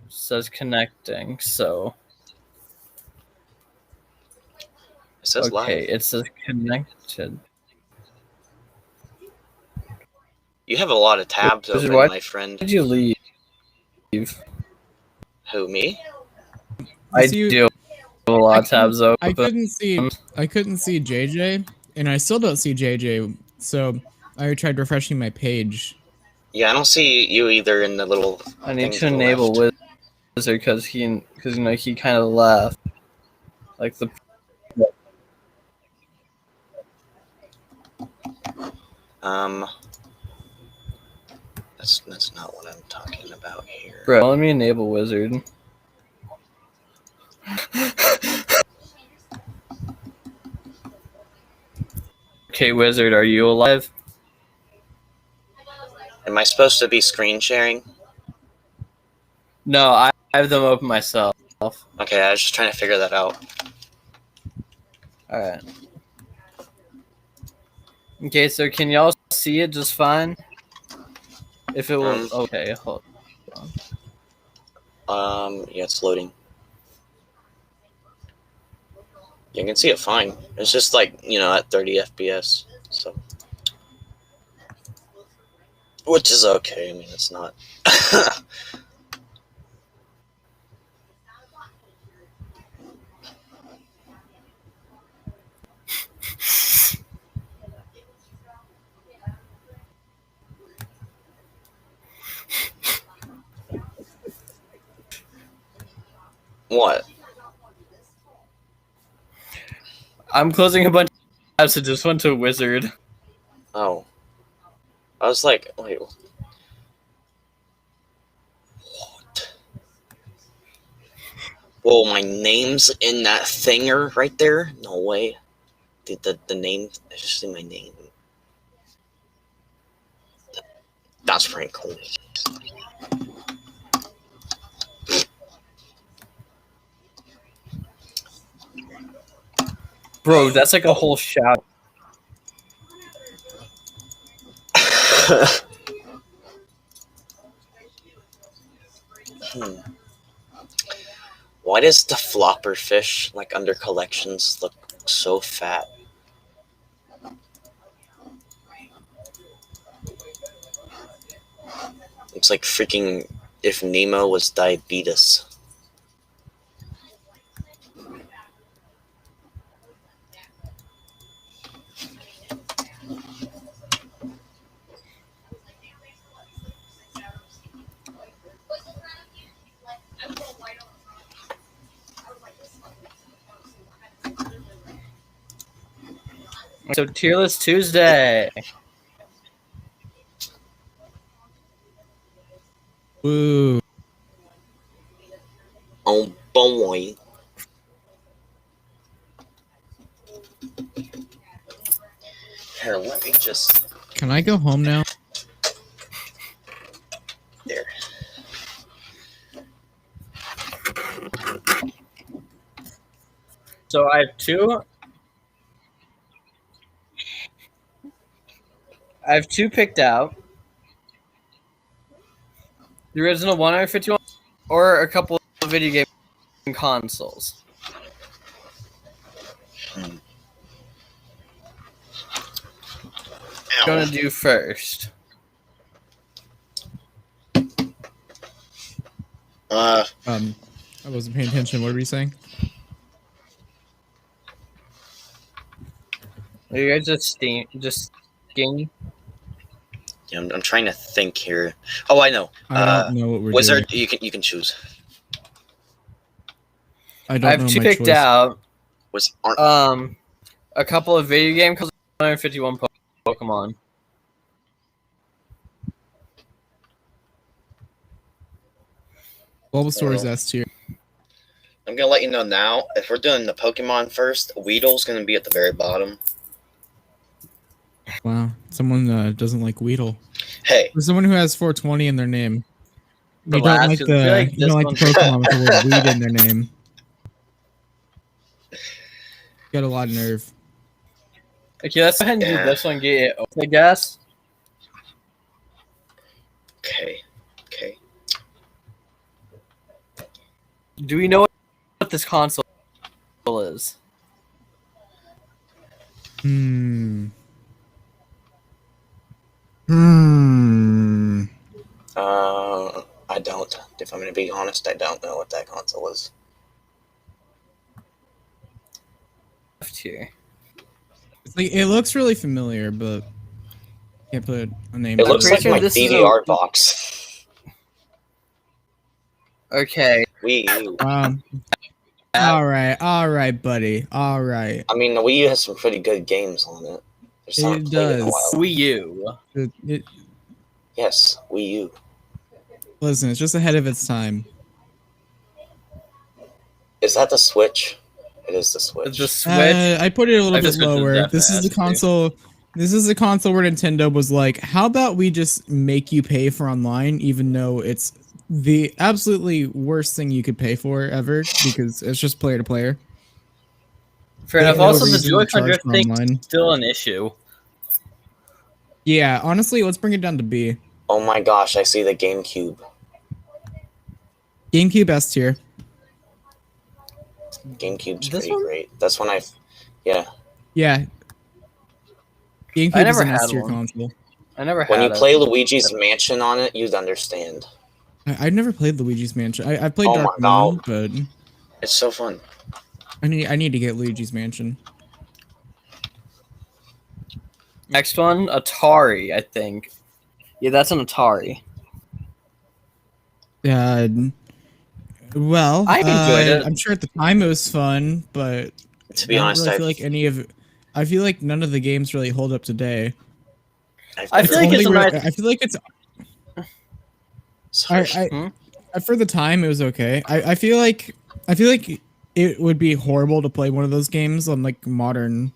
says connecting, so It says okay, live. it says connected. You have a lot of tabs Wizard, open, why my friend. did you leave? Who, me? I do have a lot of tabs open. I couldn't see JJ, and I still don't see JJ. So I tried refreshing my page. Yeah, I don't see you either in the little. I need thing to the enable left. Wizard because he kind of left. Like the. That's not what I'm talking about here. Bro, let me enable Wizard. Okay, Wizard, are you alive? Am I supposed to be screen sharing? No, I have them open myself. Okay, I was just trying to figure that out. Alright. Okay, so can y'all see it just fine? If it will. Okay, hold on. Yeah, it's loading. You can see it fine. It's just like, at 30 FPS. So. Which is okay. I mean, it's not. What? I'm closing a bunch of tabs. It just went to Wizard. Oh. I was like, wait. What? Whoa, my name's in that thinger right there? No way. The name, I just see my name. That's pretty cool. Bro, that's like a whole shout. Why does the flopper fish, like under collections, look so fat? It's like freaking if Nemo was diabetes. So Tierlist Tuesday. Woo. Oh boy. Here, let me just. Can I go home now? There. So I have two. I have two picked out. The original 151 or a couple of video game consoles. I'm gonna do first. I wasn't paying attention. What were you saying? Are you guys just skinny? Yeah, I'm trying to think here. Oh, I know. I don't know what we're Wizard, doing. you can choose. I have know two my picked choice. out. Aren't A couple of video game consoles, 151 Pokemon. Bulbasaur is S tier. I'm gonna let you know now. If we're doing the Pokemon first, Weedle's gonna be at the very bottom. Wow, someone doesn't like Weedle. Hey, For someone who has 420 in their name, you Relax, don't like I feel like you don't like the Pokemon with the word weed in their name. Got a lot of nerve. Okay, let's go ahead and do this one. Get it open, I guess. Okay. Do we know what this console is? Hmm. I don't. If I'm going to be honest, I don't know what that console is. Left here. It's like it looks really familiar, but can't put a name. It to looks pretty like sure my this is DVR box. Okay. Wii U. All right, buddy. All right. I mean, the Wii U has some pretty good games on it. There's some It I've played in a does. while. Wii U. Yes, Wii U. Listen, it's just ahead of its time. Is that the Switch? It is the Switch. The Switch. I put it a little I bit just went to the lower. depth This is the master. console. This is the console where Nintendo was like, "How about we just make you pay for online, even though it's the absolutely worst thing you could pay for ever because it's just player to player." Fair enough. no Also, the reason to Joy-Con charge drift for thing online. is still an issue. Yeah, honestly, let's bring it down to B. Oh my gosh, I see the GameCube. GameCube S tier. GameCube's This pretty one? great. That's when yeah. Yeah. GameCube I is never an had S tier one. console. I never had When you it. play Luigi's Mansion on it, you'd understand. I've never played Luigi's Mansion. I played Oh Dark my Moon, God. but It's so fun. I need to get Luigi's Mansion. Next one, Atari, I think. Yeah, that's an Atari. Well, I enjoyed it. I'm sure at the time it was fun, but To be I don't honest, really feel like any of. I feel like none of the games really hold up today. I feel like it's a nice. I feel like it's. Sorry. For the time it was okay. I feel like it would be horrible to play one of those games on like modern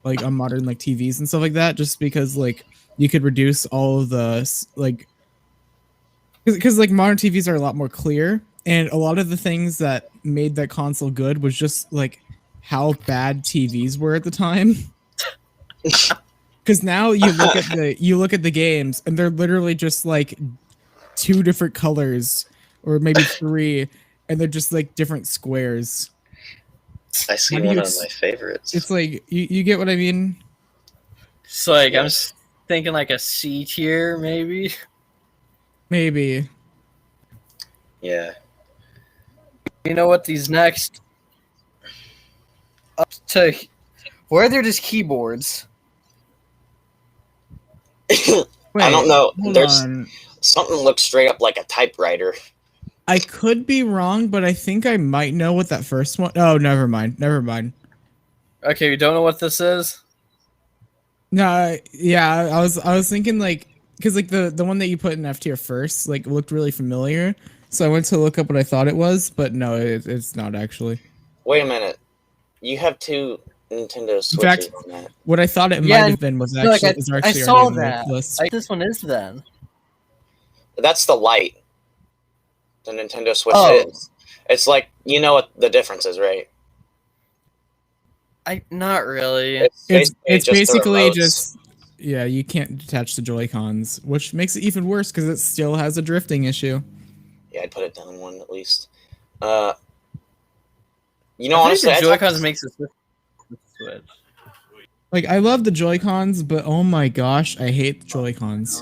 like TVs and stuff like that, just because like you could reduce all of the like because like modern TVs are a lot more clear, and a lot of the things that made that console good was just like how bad TVs were at the time. Because now you look at the games and they're literally just like two different colors or maybe three, and they're just like different squares. I see How do one you of my favorites. It's like you get what I mean? So like Yes. I'm thinking like a C tier maybe. Maybe. Yeah. You know what? These next up to where they're just keyboards. Wait, I don't know. hold There's on. something looks straight up like a typewriter. I could be wrong, but I think I might know what that first one. Oh, never mind. Never mind. Okay, you don't know what this is? No, yeah, I was thinking like because like the one that you put in F tier first like looked really familiar, so I went to look up what I thought it was, but no, it's not actually. Wait a minute. You have two Nintendo Switches fact, on that. What I thought it Yeah, might have been was I feel like actually I actually saw already on the that. list. This one is then. That's the light. The Nintendo Switch Oh. is. It's like, you know what the difference is, right? Not really. It's the basically remotes. just yeah, you can't detach the Joy-Cons, which makes it even worse because it still has a drifting issue. Yeah, I'd put it down one at least. You know, I think honestly, the Joy-Cons makes it switch. Like I love the Joy-Cons, but oh my gosh, I hate the Joy-Cons.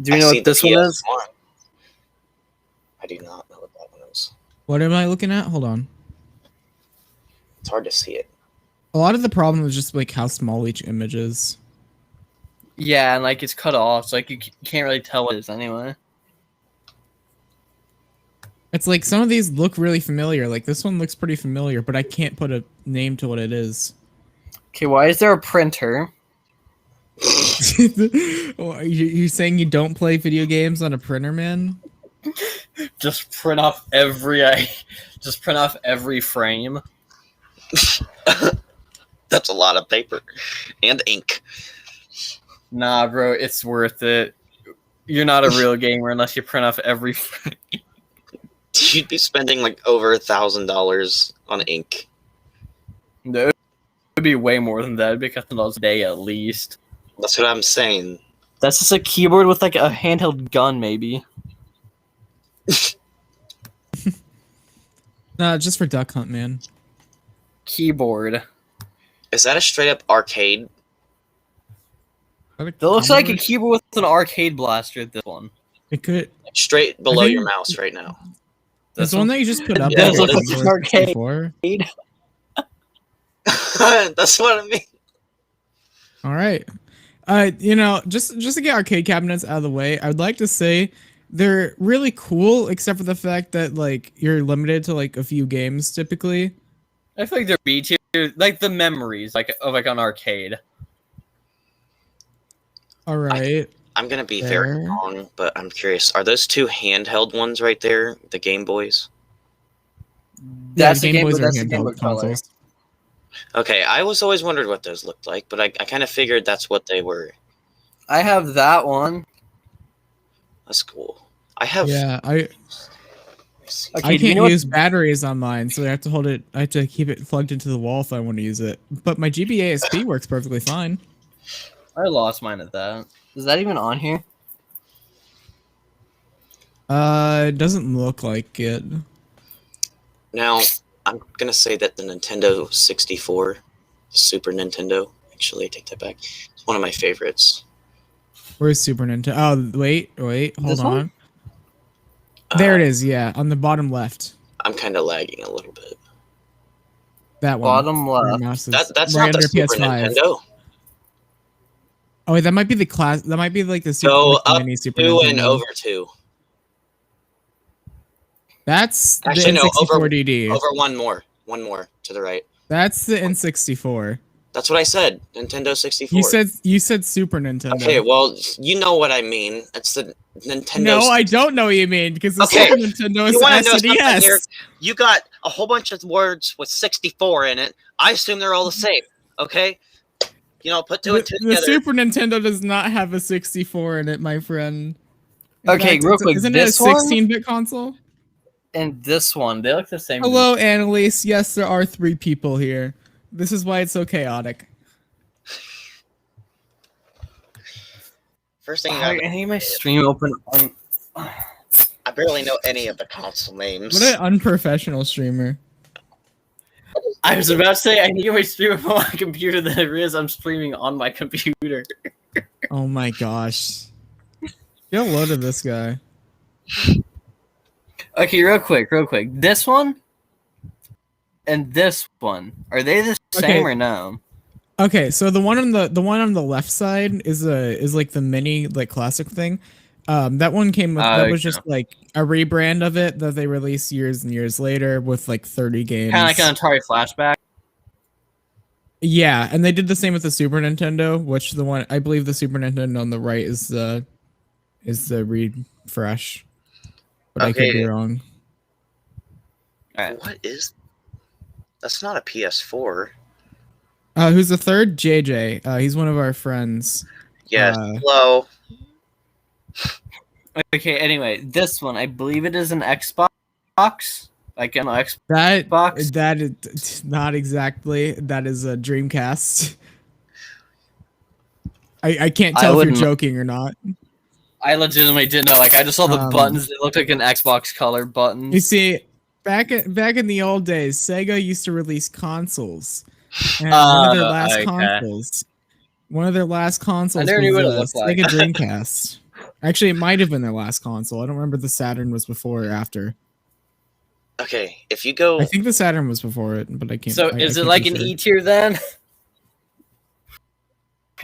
Do you know what this one is? I do not know what that one is. What am I looking at? Hold on. It's hard to see it. A lot of the problem is just like how small each image is. Yeah, and like it's cut off, so like you can't really tell what it is anyway. It's like some of these look really familiar. Like this one looks pretty familiar, but I can't put a name to what it is. Okay, why is there a printer? You saying you don't play video games on a printer, man? Just print off every frame. That's a lot of paper and ink. Nah, bro, it's worth it. You're not a real gamer unless you print off every frame. You'd be spending like over $1,000 on ink. No, it would be way more than that. It'd be $1,000 a day at least. That's what I'm saying. That's just a keyboard with like a handheld gun, maybe. No, just for Duck Hunt, man. Keyboard. Is that a straight up arcade? It looks like a keyboard with an arcade blaster. This one. It could. Straight below think- your mouse right now. It's the one that you just put up. Yeah, there it looks on like an arcade. 64. That's what I mean. All right. Just to get arcade cabinets out of the way, I would like to say they're really cool, except for the fact that like you're limited to like a few games typically. I feel like they're B tier, like the memories, like of like an arcade. All right. I'm gonna be very There. wrong, but I'm curious. Are those two handheld ones right there the Game Boys? That's the the Game Boy. Boys are That's the Game Boy handheld color. consoles. Okay, I was always wondered what those looked like, but I kind of figured that's what they were. I have that one. That's cool. I have. Yeah, Okay, I do you can't know what- use batteries on mine, so I have to hold it. I have to keep it plugged into the wall if I want to use it. But my GBASP works perfectly fine. I lost mine at that. Is that even on here? It doesn't look like it. Now, I'm gonna say that the Nintendo 64, the Super Nintendo. Actually, I take that back. It's one of my favorites. Where's Super Nintendo? Oh, wait, hold This one? on. There it is. Yeah, on the bottom left. I'm kind of lagging a little bit. That one. Bottom Where left. mouse is That's right not the under Super PS5. Nintendo. Oh, wait, that might be the class. That might be like the Super, Go like the up mini Super 2 and Nintendo. over 2. That's Actually, the no, N64 DD. Over one more to the right. That's the N64. That's what I said. Nintendo 64. You said Super Nintendo. Okay, well, you know what I mean. It's the Nintendo. No, I don't know what you mean because the Okay, Super Nintendo is you want to know something SNES. here? You got a whole bunch of words with 64 in it. I assume they're all the same. Okay, put two and two The together. Super Nintendo does not have a 64 in it, my friend. In Okay, real quick, isn't it a this one? 16-bit console? And this one, they look the same. Hello, Annalise. Yes, there are 3 people here. This is why it's so chaotic. First thing I need my stream open on. I barely know any of the console names. What an unprofessional streamer. I was about to say I need my stream up on my computer. That it is. I'm streaming on my computer. Oh my gosh. Get a load of this guy. Okay, real quick. This one and this one, are they the same Okay. or no? Okay, so the one on the left side is like the mini like classic thing. That one came with that was Okay. just like a rebrand of it that they released years and years later with like 30 games. Kind of like an Atari Flashback. Yeah, and they did the same with the Super Nintendo, which the one I believe the Super Nintendo on the right is the refresh. But I could be Okay. wrong. Alright. What is? That's not a PS4. Who's the third? JJ. He's one of our friends. Yes. Uh, Hello. Okay. Anyway, this one, I believe it is an Xbox. Like an Xbox. That is not exactly. That is a Dreamcast. I can't I tell if you're wouldn't- joking or not. I legitimately didn't know. Like, I just saw the Um, buttons. They looked like an Xbox color buttons. You see, back in the old days, Sega used to release consoles. And one of their last okay. consoles. One of their last consoles I never knew was what it looked like. Sega Dreamcast. Actually, it might have been their last console. I don't remember if the Saturn was before or after. Okay, if you go, I think the Saturn was before it, but I can't. So I is it can't like be an sure. E tier then?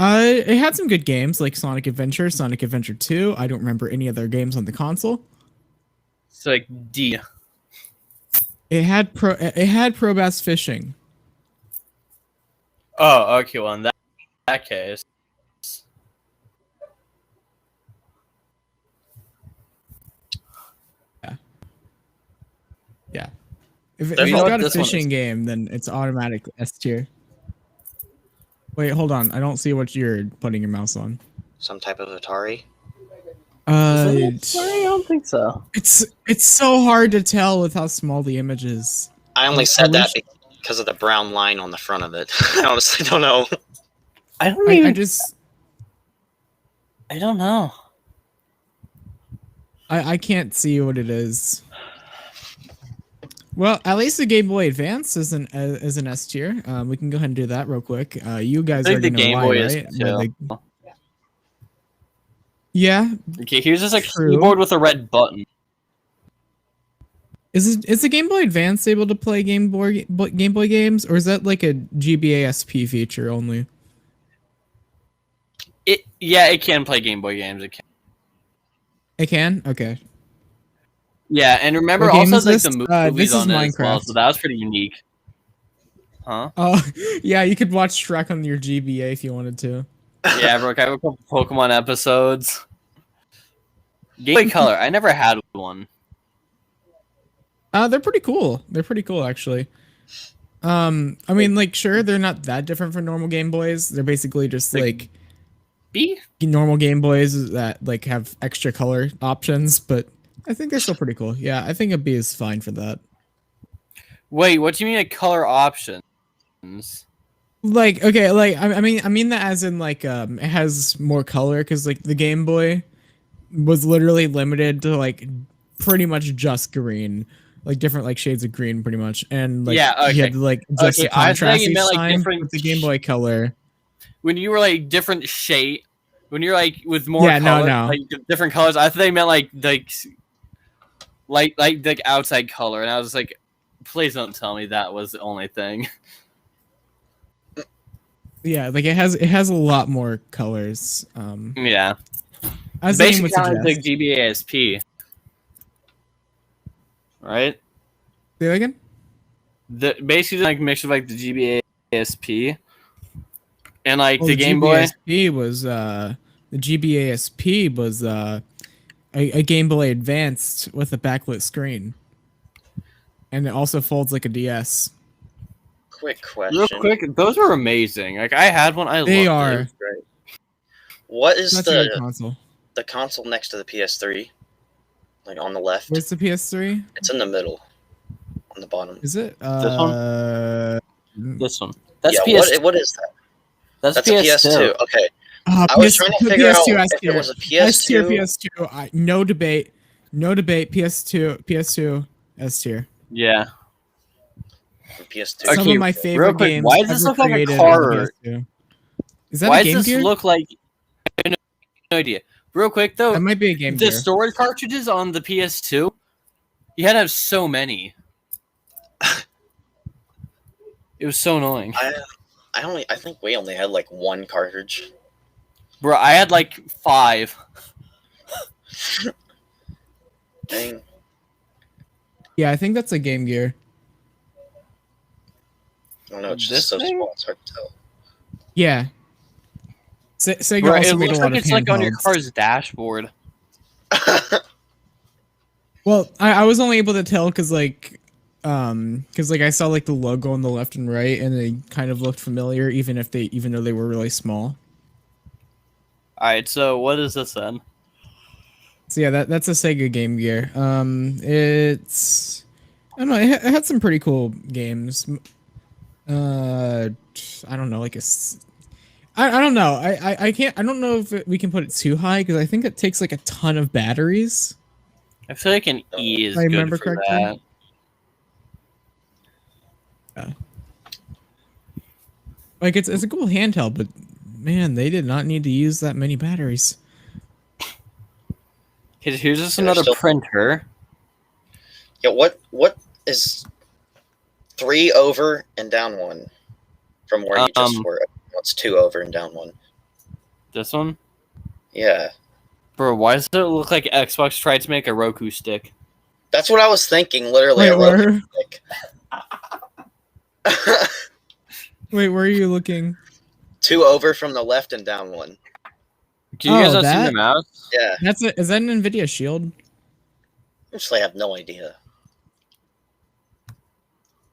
It had some good games like Sonic Adventure, Sonic Adventure 2. I don't remember any other games on the console. It's like D. It had Pro Bass Fishing. Oh, okay. Well, in that case, Yeah. If You it's know what got a this one fishing is? game, then it's automatic S tier. Wait, hold on. I don't see what you're putting your mouse on. some type of Atari. Is it? I don't think so. It's so hard to tell with how small the image is. I only I said that wish- because of the brown line on the front of it. I honestly don't know. I don't I even. just I don't know. I can't see what it is. Well, at least the Game Boy Advance is an S tier. We can go ahead and do that real quick. You guys I think already the know Game why, Boy is right? too. Yeah. Okay, here's just a True. keyboard with a red button. Is the Game Boy Advance able to play Game Boy games, or is that like a GBASP feature only? It can play Game Boy games. It can. It can. Okay. Yeah, and remember What game also is like this? the This movies is on it as well, Minecraft. so that was pretty unique. Huh? Oh, yeah, you could watch Shrek on your GBA if you wanted to. Yeah, bro. I have a couple Pokemon episodes. Game Boy Color. I never had one. They're pretty cool. They're pretty cool, actually. I mean, like, sure, they're not that different from normal Game Boys. They're basically just like B? normal Game Boys that like have extra color options, but I think they're still pretty cool. Yeah, I think a B is fine for that. Wait, what do you mean a color options? Like, okay, like I mean that as in like it has more color because like the Game Boy was literally limited to like pretty much just green, like different like shades of green, pretty much, and like Yeah, okay. you had to like adjust Okay, the I thought contrast you each meant, like, time different with the Game Boy Color. When you were like different shade, when you're like with more Yeah, color, no. like different colors, I thought they meant like the outside color, and I was like, please don't tell me that was the only thing. Yeah, like it has a lot more colors. Yeah, As the name basically would kind of like suggest. the GBASP, right? Say that again? The basically like mix of like the GBASP and like Well, the Game Boy. The GBASP was a Game Boy Advanced with a backlit screen, and it also folds like a DS. Quick question. Real quick, those were amazing. Like I had one, I They loved are. it. It was great. What is That's a good console. the console next to the PS3? Like on the left? Where's the PS3? It's in the middle. On the bottom. Is it? This one. That's yeah, PS. what is that? That's That's a PS2. Okay. I was trying to figure out S if it was a S tier, PS2. PS2. No debate. No debate. PS2 S tier. Yeah. PS2. Okay, Some of my real favorite quick, games why does this ever look like a created car? on the PS2. Is that Why a Game does this Gear? look like? I have no idea. Real quick though, That might be a Game the Gear. storage cartridges on the PS2, you had to have so many. It was so annoying. I think we only had like one cartridge. Bro, I had like 5. Dang. Yeah, I think that's a Game Gear. I don't know, it's This just so thing? small, it's hard to tell. Yeah. Sega Bro, also it made a looks lot like of it's like on your handhelds. car's dashboard. Well, I was only able to tell because like I saw like the logo on the left and right, and they kind of looked familiar, even though they were really small. All right, so what is this then? So yeah, that's a Sega Game Gear. It's I don't know. It had some pretty cool games. I don't know, like I don't know. I can't. I don't know if we can put it too high because I think it takes like a ton of batteries. I feel like an E is I good remember for correctly. that. Like it's a cool handheld, but man, they did not need to use that many batteries. Here's just Yeah, another still- printer. Yeah, what is 3 over and down 1 from where you just were? What's 2 over and down 1? This one? Yeah. Bro, why does it look like Xbox tried to make a Roku stick? That's what I was thinking, literally. Wait, I wrote where? Wait, where are you looking? 2 over from the left and down 1. Do you guys Oh, not see that? the mouse? Yeah. Is that an Nvidia Shield? Actually, I have no idea.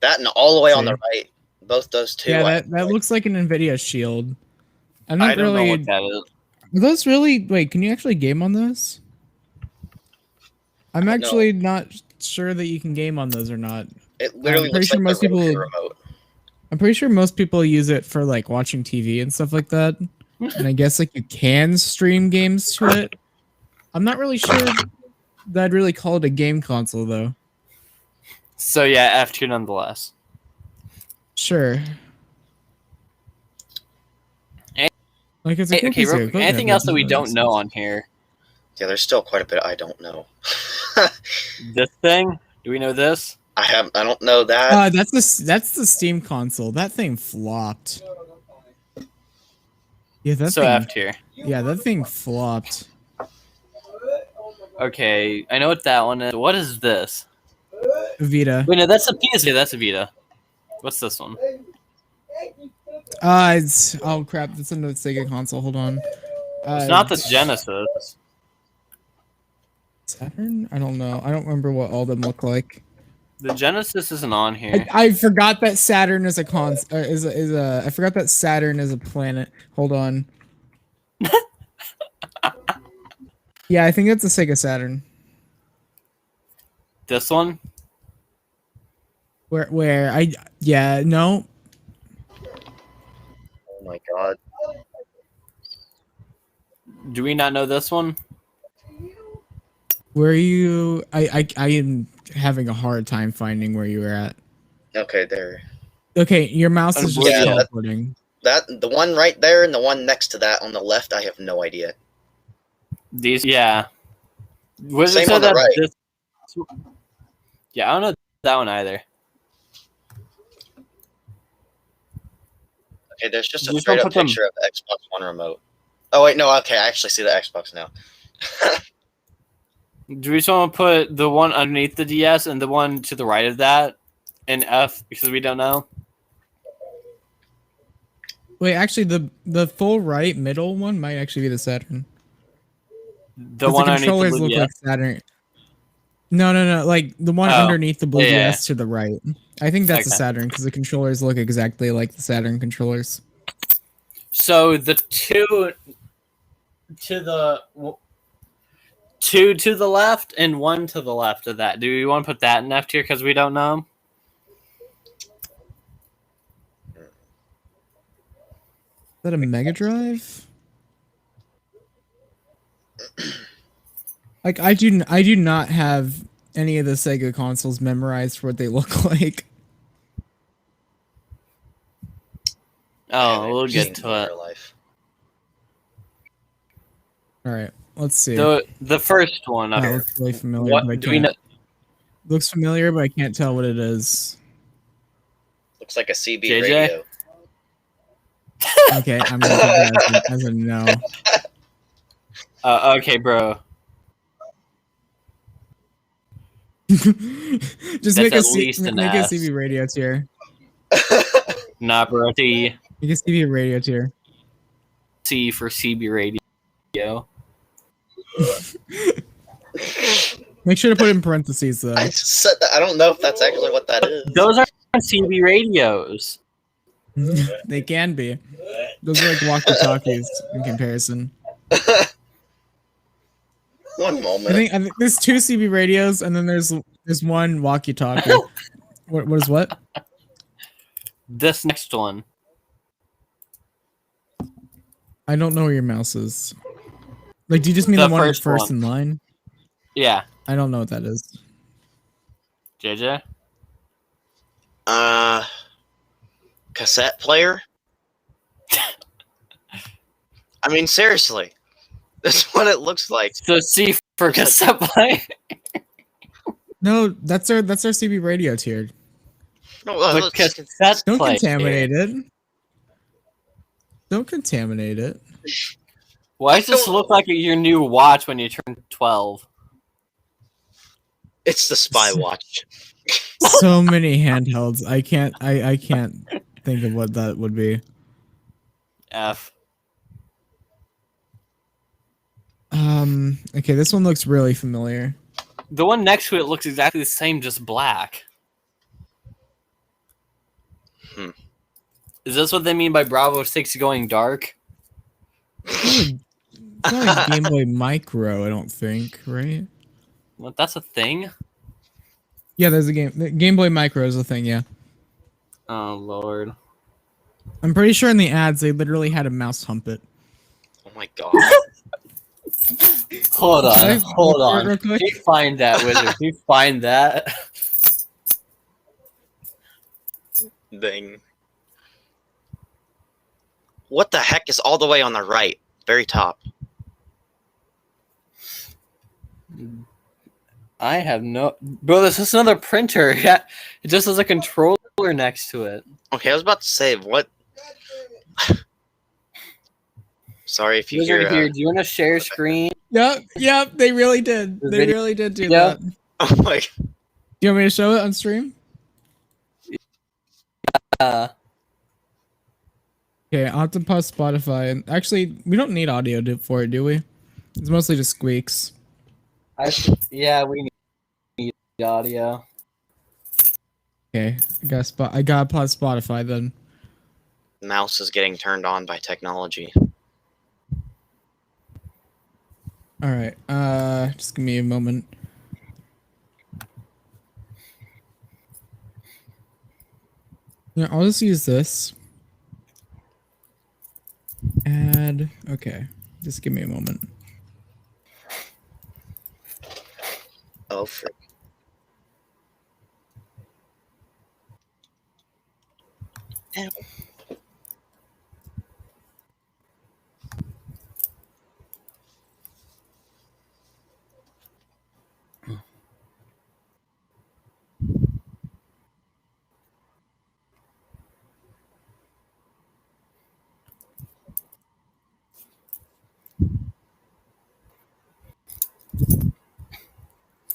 That and all the way on the right. Both those two. Yeah, that looks like an Nvidia Shield. I'm I not don't really. know what that is. Are those really? Wait, can you actually game on those? I'm don't know. actually not sure that you can game on those or not. It literally I'm pretty looks sure like most the Roku people- remote. I'm pretty sure most people use it for like watching TV and stuff like that. and I guess like you can stream games to it. I'm not really sure that I'd really call it a game console though. So yeah, F tier nonetheless. Sure. Like it's a Hey, cool okay, piece real of quick, equipment, anything but else that it we doesn't don't make know sense. on here? Yeah, there's still quite a bit I don't know. This thing? Do we know this? I don't know that. That's the Steam console. That thing flopped. Yeah, that So thing. F tier. Yeah, that thing flopped. Okay, I know what that one is. What is this? Vita. Wait, no, that's a PS. That's a Vita. What's this one? It's oh crap. That's another Sega console. Hold on. It's not the Genesis. Saturn. I don't know. I don't remember what all them look like. The Genesis isn't on here. I forgot that Saturn is a I forgot that Saturn is a planet. Hold on. Yeah, I think that's a Sega Saturn. This one? Where I yeah no. Oh my god. Do we not know this one? Where you? I am having a hard time finding where you were at. Okay, there. Okay, your mouse is just Yeah, teleporting. The one right there and the one next to that on the left, I have no idea. These, yeah. Was Same it so on the that right. this? Yeah, I don't know that one either. Okay, there's just a Just straight don't up put them- picture of the Xbox One remote. Oh wait, no, okay, I actually see the Xbox now. Do we just want to put the one underneath the DS and the one to the right of that in F because we don't know? Wait, actually, the full right middle one might actually be the Saturn. The one the underneath controllers the look DS. like Saturn. No, like the one Oh, underneath the Blue yeah. DS to the right. I think that's a Okay. Saturn because the controllers look exactly like the Saturn controllers. So the two to the two to the left and one to the left of that. Do we want to put that in F tier because we don't know? Is that a Mega Drive? Like I do not have any of the Sega consoles memorized for what they look like. Oh, we'll Just get to in it. real life. All right, let's see. The first one. That Okay. looks really familiar. What but I do we can't- know? Looks familiar, but I can't tell what it is. Looks like a CB JJ? radio. Okay, I'm gonna take that as a no. Okay, bro. Just That's make a at least an make a S. CB radio tier. Nah, bro. T Make a CB radio tier. C for CB radio. Make sure to put in parentheses though. I just said that. I don't know if that's actually what that is. Those are CB radios. They can be. Those are like walkie-talkies in comparison. One moment. I think there's two CB radios and then there's one walkie-talkie. What is what? This next one. I don't know where your mouse is. Like, do you just mean The the one first first one. in line? Yeah. I don't know what that is. JJ? Cassette player? I mean, seriously. That's what it looks like. So C for cassette player. No, that's our CB radio tier. No, The look, cassette Don't player. contaminate it. Don't contaminate it. Why does this look like your new watch when you turn 12? it's the spy watch. So many handhelds. I can't think of what that would be. F. Okay, this one looks really familiar. The one next to it looks exactly the same, just black. Is this what they mean by Bravo 6 going dark? It's not like Game Boy Micro, I don't think, right? What, that's a thing? Yeah, there's a Game Boy Micro is a thing, yeah. Oh, Lord. I'm pretty sure in the ads they literally had a mouse hump it. Oh my god. Hold Can I on, hold look for it on. real quick? If you find that, Wizard. If you find that. Dang. What the heck is all the way on the right? Very top. I have no... Bro, this is another printer. Yeah, it just has a controller next to it. Okay, I was about to say, what? Sorry if you Wizard hear... here, do you want to share screen? Yep, they really did. The They video- really did do Yeah. that. Oh my... Do you want me to show it on stream? Okay, I'll have to pause Spotify. And actually, we don't need audio for it, do we? It's mostly just squeaks. Yeah, we need audio. Okay, I gotta pause Spotify then. Mouse is getting turned on by technology. All right, just give me a moment. Yeah, I'll just use this. Add. Okay, just give me a moment. Oh, frick. Ew.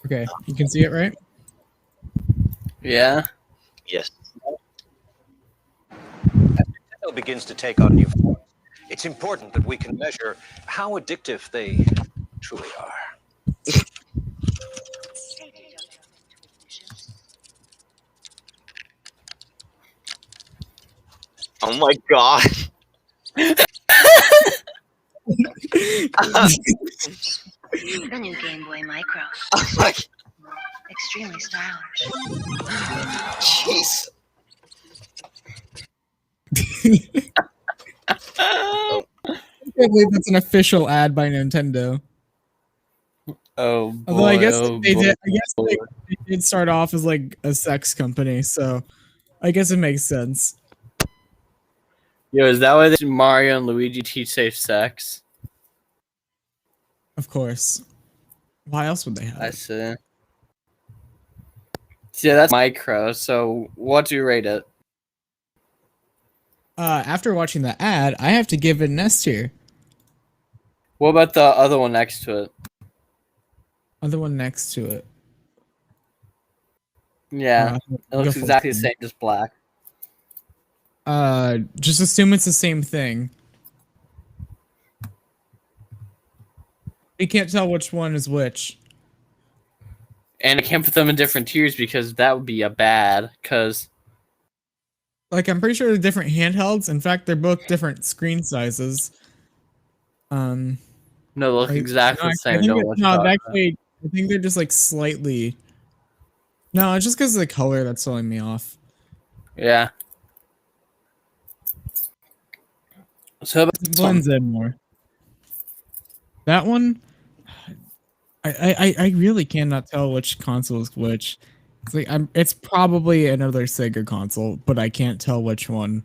Okay, you can see it, right? Yeah. Yes. Begins to take on new forms, it's important that we can measure how addictive they truly are. Oh my god. The new Game Boy Micro. Oh my... Extremely stylish. Jeez. I can't believe that's an official ad by Nintendo. Oh boy. Although I guess oh they boy. did. I guess they did start off as like a sex company, so I guess it makes sense. Yo, is that why they Mario and Luigi teach safe sex? Of course. Why else would they have I it? see. Yeah, that's micro. So, what do you rate it? After watching the ad, I have to give it an S tier. What about the other one next to it? Other one next to it. Yeah, it looks go for exactly it. the same, just black. Just assume it's the same thing. You can't tell which one is which. And I can't put them in different tiers because that would be a bad. Because Like, I'm pretty sure they're different handhelds. In fact, they're both different screen sizes. no, they look Like, exactly no, the same. I think Don't it- what you're no, talking actually, I think they're just like slightly. No, it's just because of the color that's throwing me off. about. Yeah. So how about It this one? blends in more. That one, I really cannot tell which console is which. It's like it's probably another Sega console, but I can't tell which one.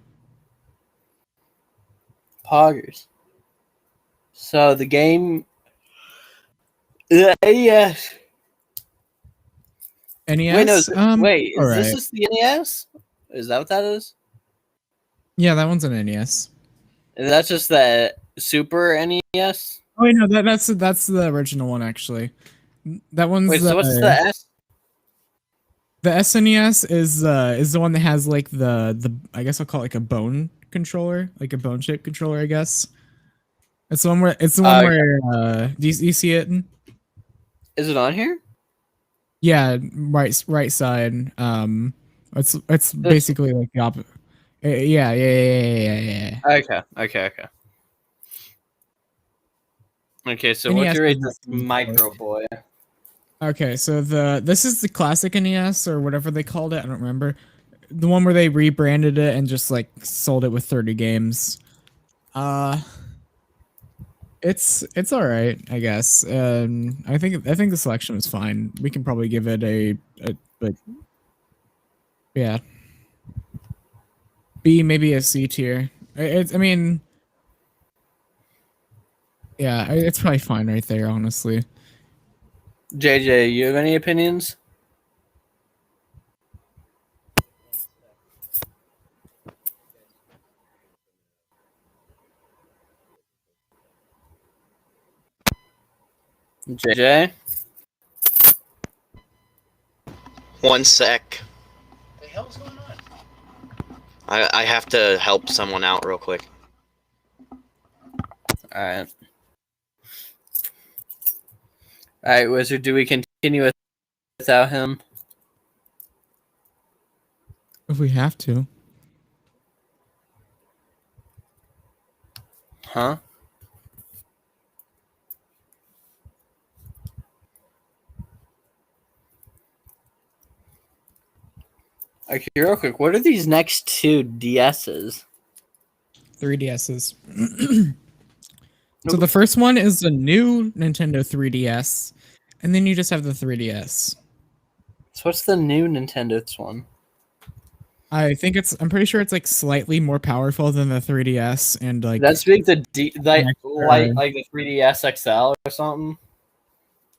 Poggers. So the game. Yes. NES. Wait, no. Wait, is alright. this just the NES? Is that what that is? Yeah, that one's an NES. And that's just the Super NES? Oh wait, no, that's the original one actually. That one's Wait, so what's the S? the SNES is the one that has like the I guess I'll call it like a bone controller, like a bone shaped controller, I guess. It's the one where do you see it? Is it on here? Yeah, right side. It's basically like the opposite. Yeah. Okay. Okay, so what's NES your rate is this the same micro boy? Okay, so this is the classic NES or whatever they called it. I don't remember. The one where they rebranded it and just like sold it with 30 games. It's all right, I guess. I think the selection was fine. We can probably give it a but yeah, B, maybe a C tier. I mean, yeah, it's probably fine right there, honestly. JJ, you have any opinions? JJ? One sec. What the hell's going on? I have to help someone out real quick. Alright. Alright, Wizard, do we continue without him? If we have to. Huh? Okay, real quick, what are these next two DSs? 3DSs. So the first one is the new Nintendo 3DS, and then you just have the 3DS. So what's the new Nintendo one? I'm pretty sure it's like slightly more powerful than the 3DS, and like That's big the like extra- like the 3DS XL or something.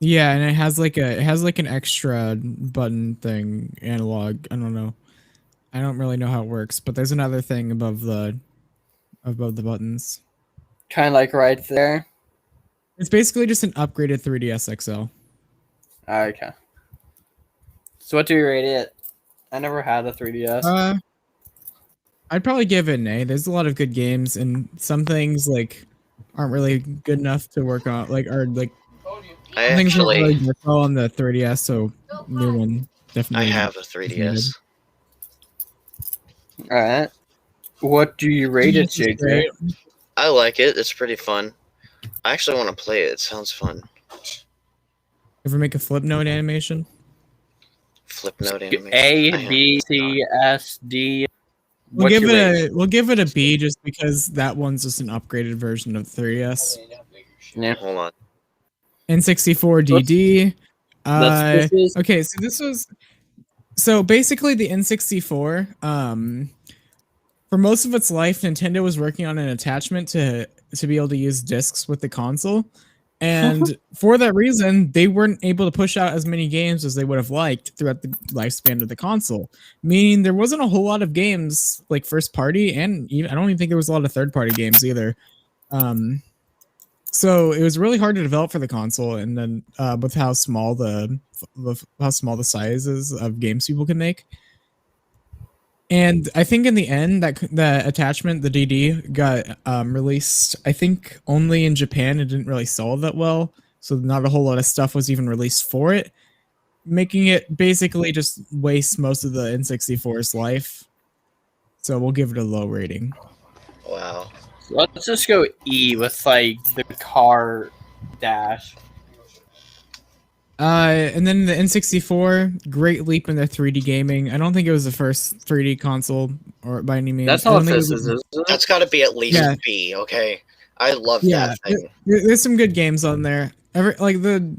yeah, and it has like an extra button thing analog. I don't know. I don't really know how it works, but there's another thing above the buttons. Kind of like right there. It's basically just an upgraded 3DS XL. Okay. So what do you rate it? I never had a 3DS. I'd probably give it an A. There's a lot of good games, and some things like aren't really good enough to work on. Like, are like I things aren't actually really work well on the 3DS. So new one I definitely. have a 3DS. All right. What do you rate it, JJ? I like it. It's pretty fun. I actually want to play it. It sounds fun. Ever make a flip note animation? Flip note animation. A, I have B, not. C, S, D. We'll What's give your it rate? a we'll give it a B just because that one's just an upgraded version of 3DS. Yeah. Hold on. N64 DD. This is Okay, so basically the N64. For most of its life, Nintendo was working on an attachment to be able to use discs with the console. And for that reason, they weren't able to push out as many games as they would have liked throughout the lifespan of the console. Meaning there wasn't a whole lot of games like first party, and even, I don't even think there was a lot of third party games either. So it was really hard to develop for the console, and then with how small the sizes of games people can make. And I think in the end, that the attachment, the DD, got released, I think, only in Japan. It didn't really sell that well, so not a whole lot of stuff was even released for it, making it basically just waste most of the N64's life. So we'll give it a low rating. Wow. let's just go E with like the car dash. And then the N64, great leap in their 3D gaming. I don't think it was the first 3D console or by any means. That's I not don't what think it this was- is it? That's got to be at least Yeah. B. Okay. I love Yeah, that thing. there's some good games on there. Like the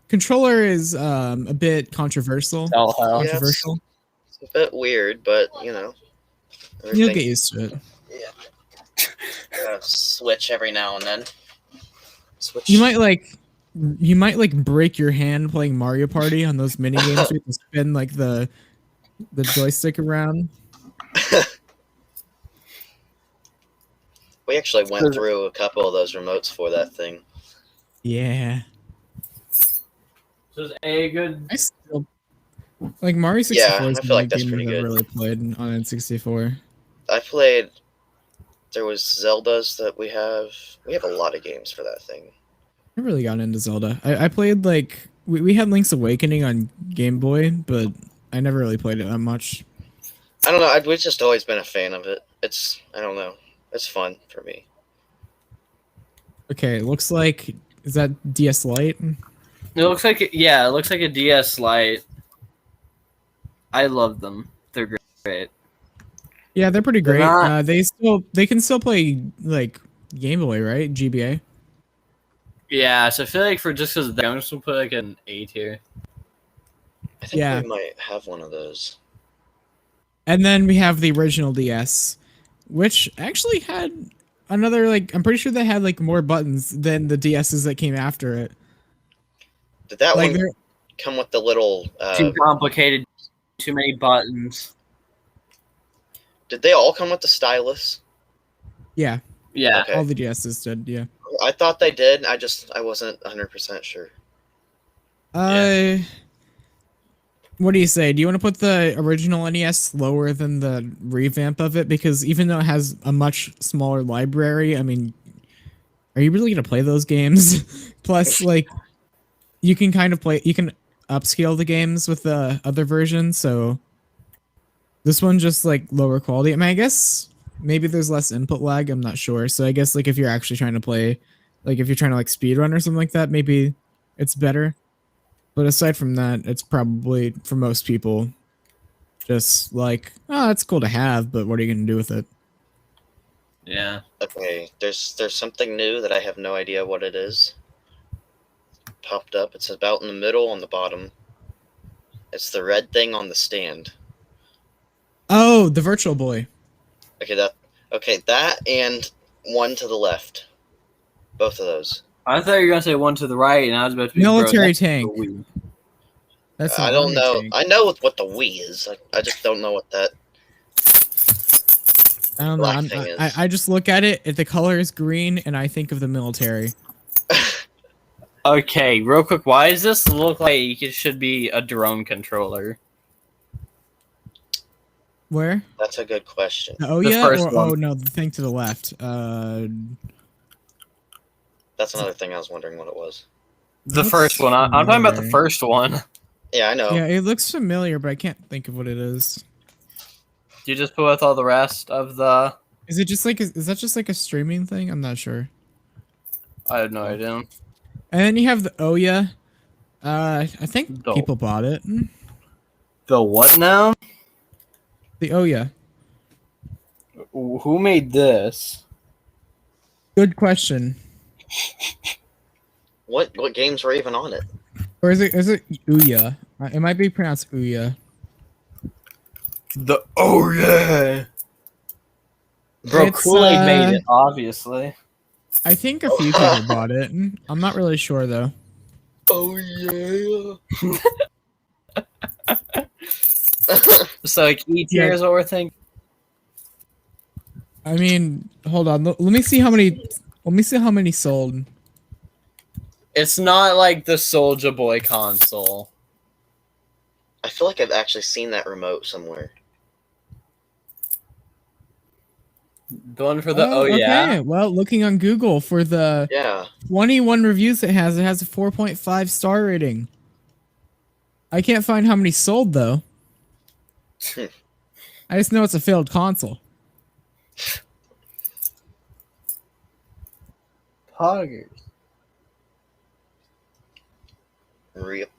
controller is a bit controversial. Oh hell. Yeah. Controversial. It's a bit weird, but you know. You'll get used to it. Gotta switch every now and then. Switch. You might like break your hand playing Mario Party on those mini games where you can spin like the joystick around. We actually went through a couple of those remotes for that thing. Yeah. So is A good? I still like Mario 64 Yeah, is I the feel like only that's game pretty I've good. really played on N64. I played. There was Zeldas that we have. We have a lot of games for that thing. I really got into Zelda. I played like we had Link's Awakening on Game Boy, but I never really played it that much. I don't know. We've just always been a fan of it. I don't know. It's fun for me. Okay, it looks like is that DS Lite? It looks like it looks like a DS Lite. I love them. They're great. Yeah, they're pretty They're great. not- They can still play like Game Boy, right? GBA. Yeah, so I feel like for just because I'm just gonna put like an A tier. I think Yeah. we might have one of those. And then we have the original DS, which actually had another like I'm pretty sure they had like more buttons than the DSs that came after it. Did that Like one they're come with the little? Too complicated, too many buttons. Did they all come with the stylus? yeah, Yeah. Okay. all the DSs did, yeah. I thought they did. I wasn't 100% sure. What do you say? Do you want to put the original NES lower than the revamp of it? Because even though it has a much smaller library, I mean, are you really gonna play those games? Plus, like, you can kind of you can upscale the games with the other version, so this one just like lower quality. I mean, I guess maybe there's less input lag. I'm not sure. So I guess like if you're actually trying to play, like if you're trying to like speedrun or something like that, maybe it's better. But aside from that, it's probably for most people just like, oh, it's cool to have, but what are you gonna do with it? Yeah. Okay, there's something new that I have no idea what it is. Popped up. It's about in the middle on the bottom. It's the red thing on the stand. Oh, the Virtual Boy. Okay, that and one to the left. Both of those. I thought you were gonna say one to the right, and I was about to be Military that's tank. the Wii. That's I an don't army know. tank. I know what the Wii is. I just don't know what that. I don't know. black thing is. I just look at it. If the color is green, and I think of the military. Okay, real quick, why does this look like it should be a drone controller? Where? That's a good question. Oh The yeah. first Or, one. oh no, the thing to the left. That's another thing I was wondering what it was. The Looks first one. I'm talking about the familiar. first one. Yeah, I know. Yeah, it looks familiar, but I can't think of what it is. You just put with all the rest of the. Is it just like is that just like a streaming thing? I'm not sure. I have no idea. And then you have the Ouya. I think The- people bought it. The what now? The Ouya. Who made this? Good question. What games were even on it? Or is it Ouya? It might be pronounced Ouya. The yeah. Bro, It's, Kool-Aid made it, obviously. I think a few people bought it. I'm not really sure though. Oh yeah. So like E tier is what we're thinking. I mean, hold on. Let me see how many. Let me see how many sold. It's not like the Soulja Boy console. I feel like I've actually seen that remote somewhere. The one for the yeah. Okay. Well, looking on Google for the Yeah. 21 reviews it has a 4.5 star rating. I can't find how many sold though. I just know it's a failed console. Poggers. Rip.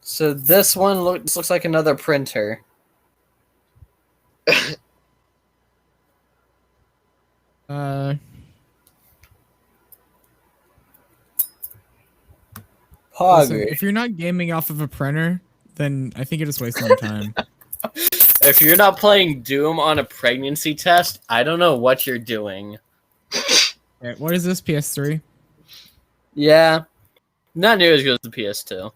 So this one looks like another printer. Listen, Poggers. if you're not gaming off of a printer, then I think you're just wasting your time. If you're not playing Doom on a pregnancy test, I don't know what you're doing. Okay, what is this, PS3? Yeah. Not near as good as the PS2.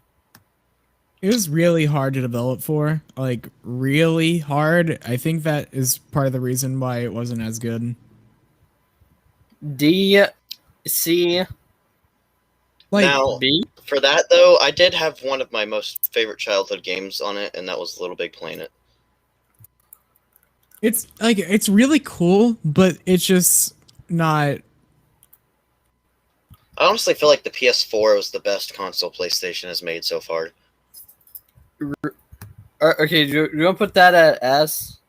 It was really hard to develop for. Like, really hard. I think that is part of the reason why it wasn't as good. D, C, Like, Now, B? for that though, I did have one of my most favorite childhood games on it, and that was Little Big Planet. it's like it's really cool, but it's just not. I honestly feel like the PS4 was the best console PlayStation has made so far. Okay, do you want to put that at S?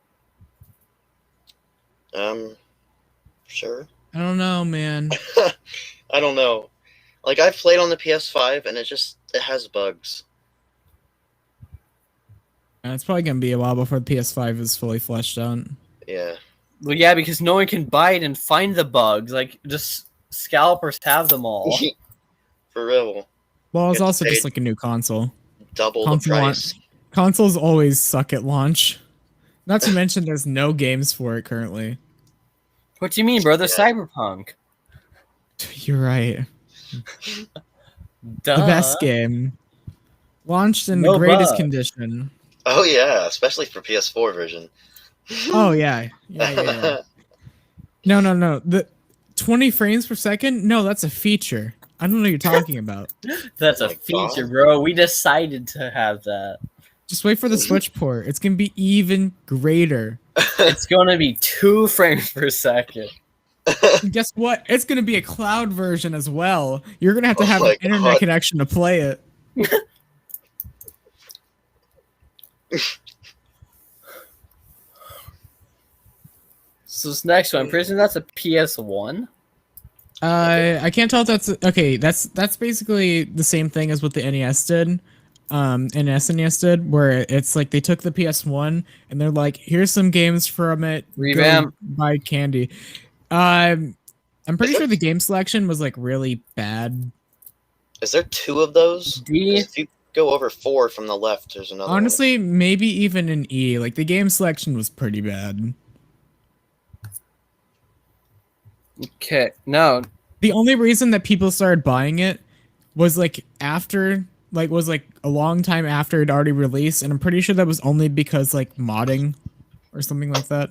Sure. I don't know, man. I don't know. Like, I've played on the PS5, and it has bugs. And it's probably gonna be a while before the PS5 is fully fleshed out. Yeah. Well, yeah, because no one can buy it and find the bugs. Like, just scalpers have them all. For real. Well, it's You have to also pay just like a new console. double the Console price. Consoles always suck at launch. Not to mention there's no games for it currently. What do you mean, bro? They're Yeah. Cyberpunk. You're right. Duh. The best game. Launched in No the greatest bugs. condition. Oh yeah, especially for PS4 version. Oh yeah. Yeah. No. The 20 frames per second? No, that's a feature. I don't know what you're talking about. That's Oh a my feature, God. bro. We decided to have that. Just wait for the Switch port. It's gonna be even greater. It's gonna be 2 frames per second. And guess what? It's gonna be a cloud version as well. You're gonna have to Oh have my an internet God. connection to play it. So this next one, I'm pretty sure that's a PS1. I can't tell if that's okay. That's basically the same thing as what the NES did, and SNES did, where it's like they took the PS1 and they're like, "Here's some games from it. Go Revamp. buy candy." I'm pretty sure the game selection was like really bad. Is there 2 of those? D. 'Cause if you go over 4 from the left, there's another Honestly, maybe even an E. Like the game selection was pretty bad. Okay, no. The only reason that people started buying it was like after, like was like a long time after it already released, and I'm pretty sure that was only because like modding or something like that.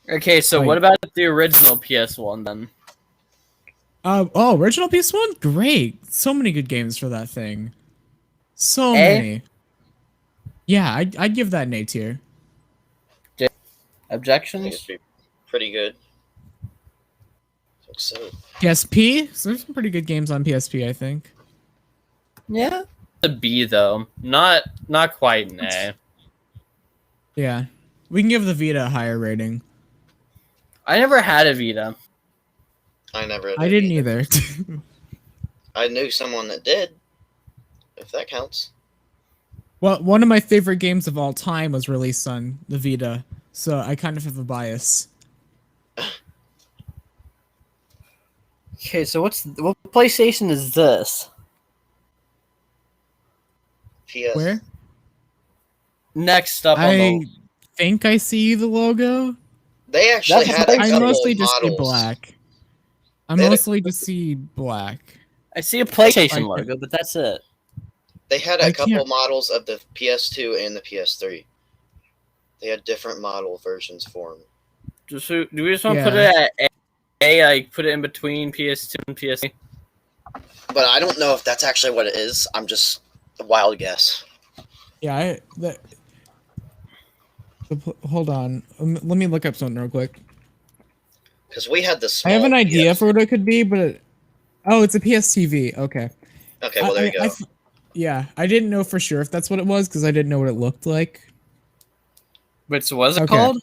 Okay, so Like- what about the original PS1 then? Original PS1, great. So many good games for that thing. So A? many. Yeah, I'd give that an A tier. I think Objections? it'd be pretty good. So PSP, so there's some pretty good games on PSP, I think. Yeah. A B though, not quite an A. Yeah, we can give the Vita a higher rating. I never had a Vita. I never. I didn't either. I knew someone that did. If that counts. Well, one of my favorite games of all time was released on the Vita, so I kind of have a bias. Okay, so what PlayStation is this? PS. Where? Next up on I the think I see the logo. They actually That's had what a I couple mostly just see models. black. I They had a- mostly just see black. I see a PlayStation I- logo, but that's it. They had I a couple can't- models of the PS2 and the PS3. They had different model versions for them. Do we just want to put Yeah. it at A, like put it in between PS2 and PS3? But I don't know if that's actually what it is. I'm just a wild guess. Yeah, hold on. Let me look up something real quick. Because we had the I small have an idea PS. for what it could be, but it's a PSTV. Okay. Okay, well, there you go. Yeah, I didn't know for sure if that's what it was because I didn't know what it looked like. Wait, so what is it Okay. called?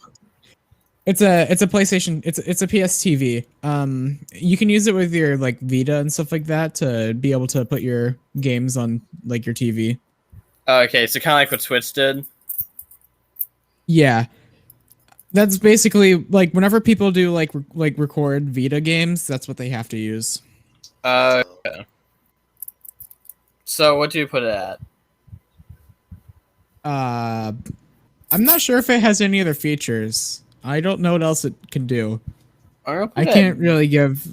It's a PlayStation. It's a PSTV. You can use it with your like Vita and stuff like that to be able to put your games on like your TV. Oh, okay, so kind of like what Switch did. Yeah, that's basically like whenever people do like record Vita games, that's what they have to use. So what do you put it at? I'm not sure if it has any other features. I don't know what else it can do. I'm gonna put I it at can't really give.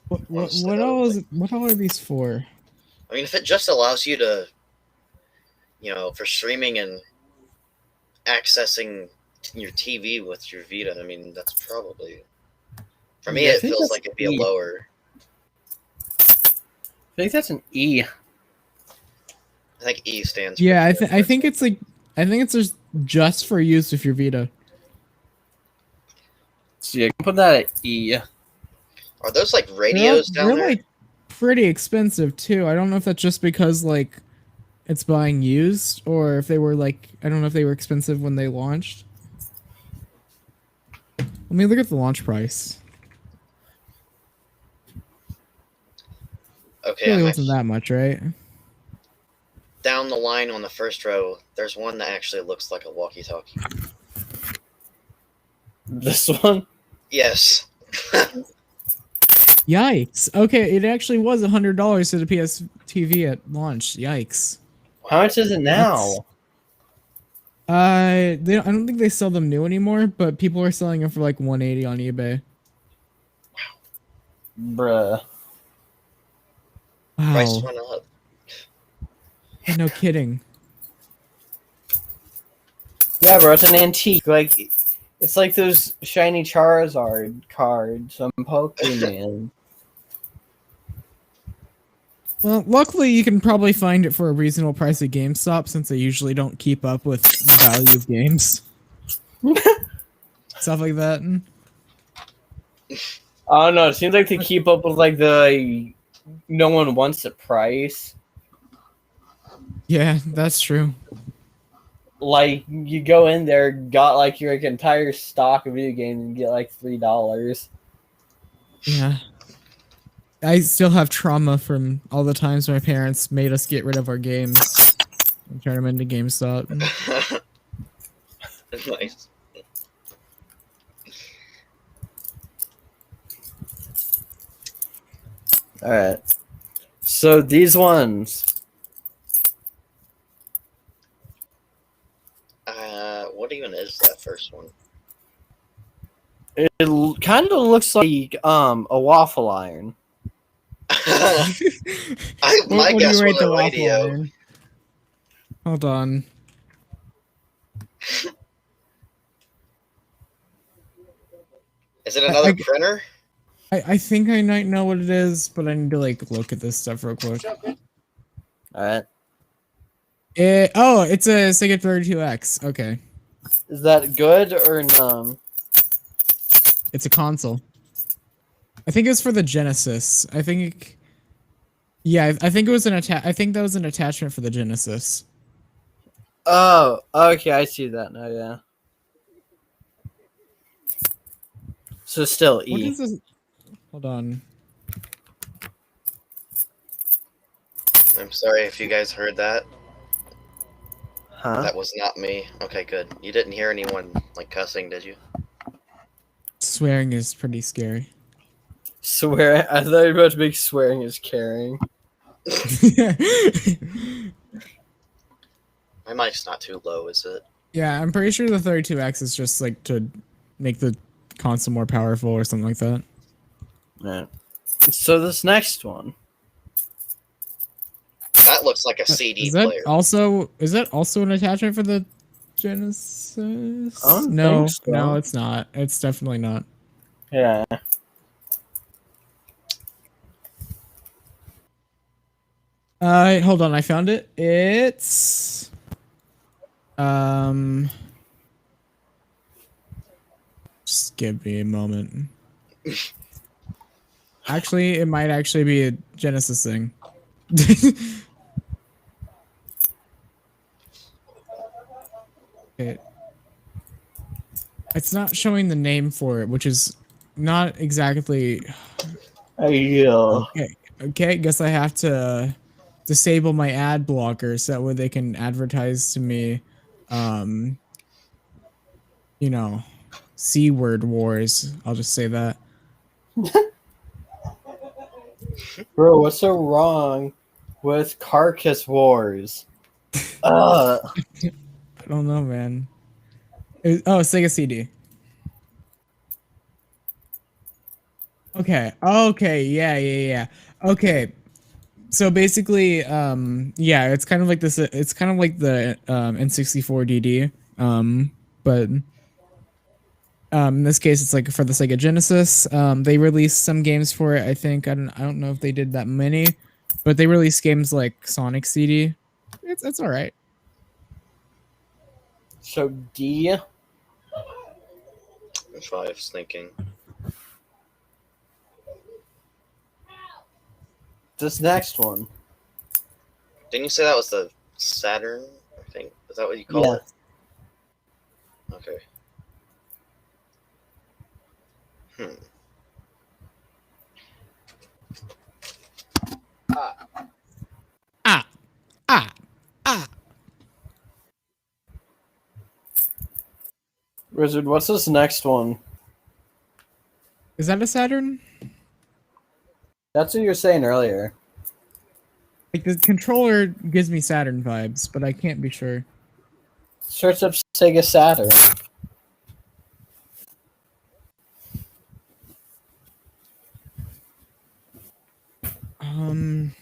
What Honestly, all are these for? I mean, if it just allows you to, for streaming and accessing your TV with your Vita, I mean, that's probably. For me, Yeah, I it think feels that's like it'd be a E. lower. I think that's an E. I think E stands for. Yeah, I think it's just for use with your Vita. So yeah, you can put that at E. Are those like radios down they're there? like pretty expensive too. I don't know if that's just because like it's buying used or if they were like I don't know if they were expensive when they launched. Let me look at the launch price. It Okay, really I'm wasn't that much, right? down the line on the first row. There's one that actually looks like a walkie-talkie. This one? Yes. Yikes. Okay, it actually was $100 to the PS TV at launch. Yikes. How much is it now? I don't think they sell them new anymore, but people are selling them for like 180 on eBay. Bruh. Price Wow. went up. Yeah, no kidding. Yeah, bro, it's an antique. Like, it's like those shiny Charizard cards from Pokemon. Well, luckily you can probably find it for a reasonable price at GameStop since they usually don't keep up with the value of games. Stuff like that. I don't know. It seems like they keep up with like the no one wants it price. Yeah, that's true. Like you go in there, got like your entire stock of video games, and get like $3. Yeah. I still have trauma from all the times my parents made us get rid of our games and turn them into GameStop. Nice. All right. So these ones, What even is that first one? it kind of looks like a waffle iron. My What do guess you rate was the a waffle radio. iron? Hold on. Is it another I- printer? I think I might know what it is, but I need to like look at this stuff real quick. All right. It's a Sega 32X. Okay. Is that good or It's a console. I think it's for the Genesis. I think it was I think that was an attachment for the Genesis. Oh, okay. I see that now. Yeah. So still What E. is this? Hold on. I'm sorry if you guys heard that. Huh? That was not me. Okay, good. You didn't hear anyone like cussing, did you? Swearing is pretty scary. Swear. I thought you were about to make swearing is caring. My mic's not too low, is it? Yeah, I'm pretty sure the 32X is just like to make the console more powerful or something like that. Right. So this next one. That looks like a CD Is that player. also an attachment for the Genesis? I don't No, think so. no, it's not. It's definitely not. Yeah. Hold on, I found it. It's just give me a moment. Actually, it might actually be a Genesis thing. It's not showing the name for it, which is not exactly Yeah. okay. Guess I have to disable my ad blocker so that way they can advertise to me, C-word wars. I'll just say that. Bro, what's so wrong with Carcass Wars? I don't know, man. Sega CD. Okay, yeah. Okay. So basically, it's kind of like this. It's kind of like the N64 DD, but in this case, it's like for the Sega Genesis. They released some games for it. I think I don't know if they did that many, but they released games like Sonic CD. It's all right. So D. That's what I was thinking. This next one. Didn't you say that was the Saturn? I think is that what you call it? Okay. Wizard, what's this next one? Is that a Saturn? That's what you were saying earlier. Like the controller gives me Saturn vibes, but I can't be sure. Search up Sega Saturn. Um.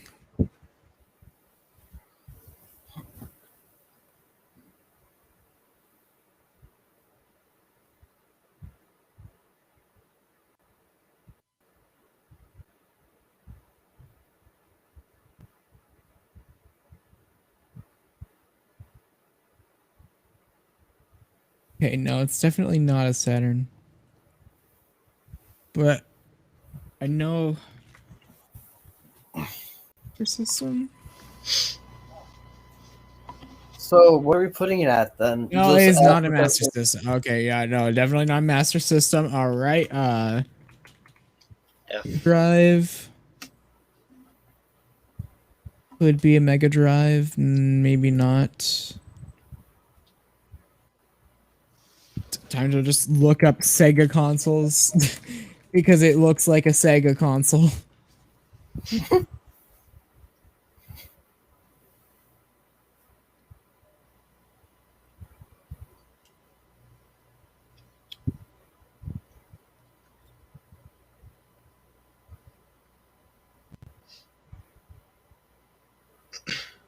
Okay, no, it's definitely not a Saturn. But I know your system. So what are we putting it at then? No, it is not a Africa- Master System. Okay, yeah, no, definitely not a Master System. All right, F. Drive could be a Mega Drive, maybe not. Time to just look up Sega consoles because it looks like a Sega console.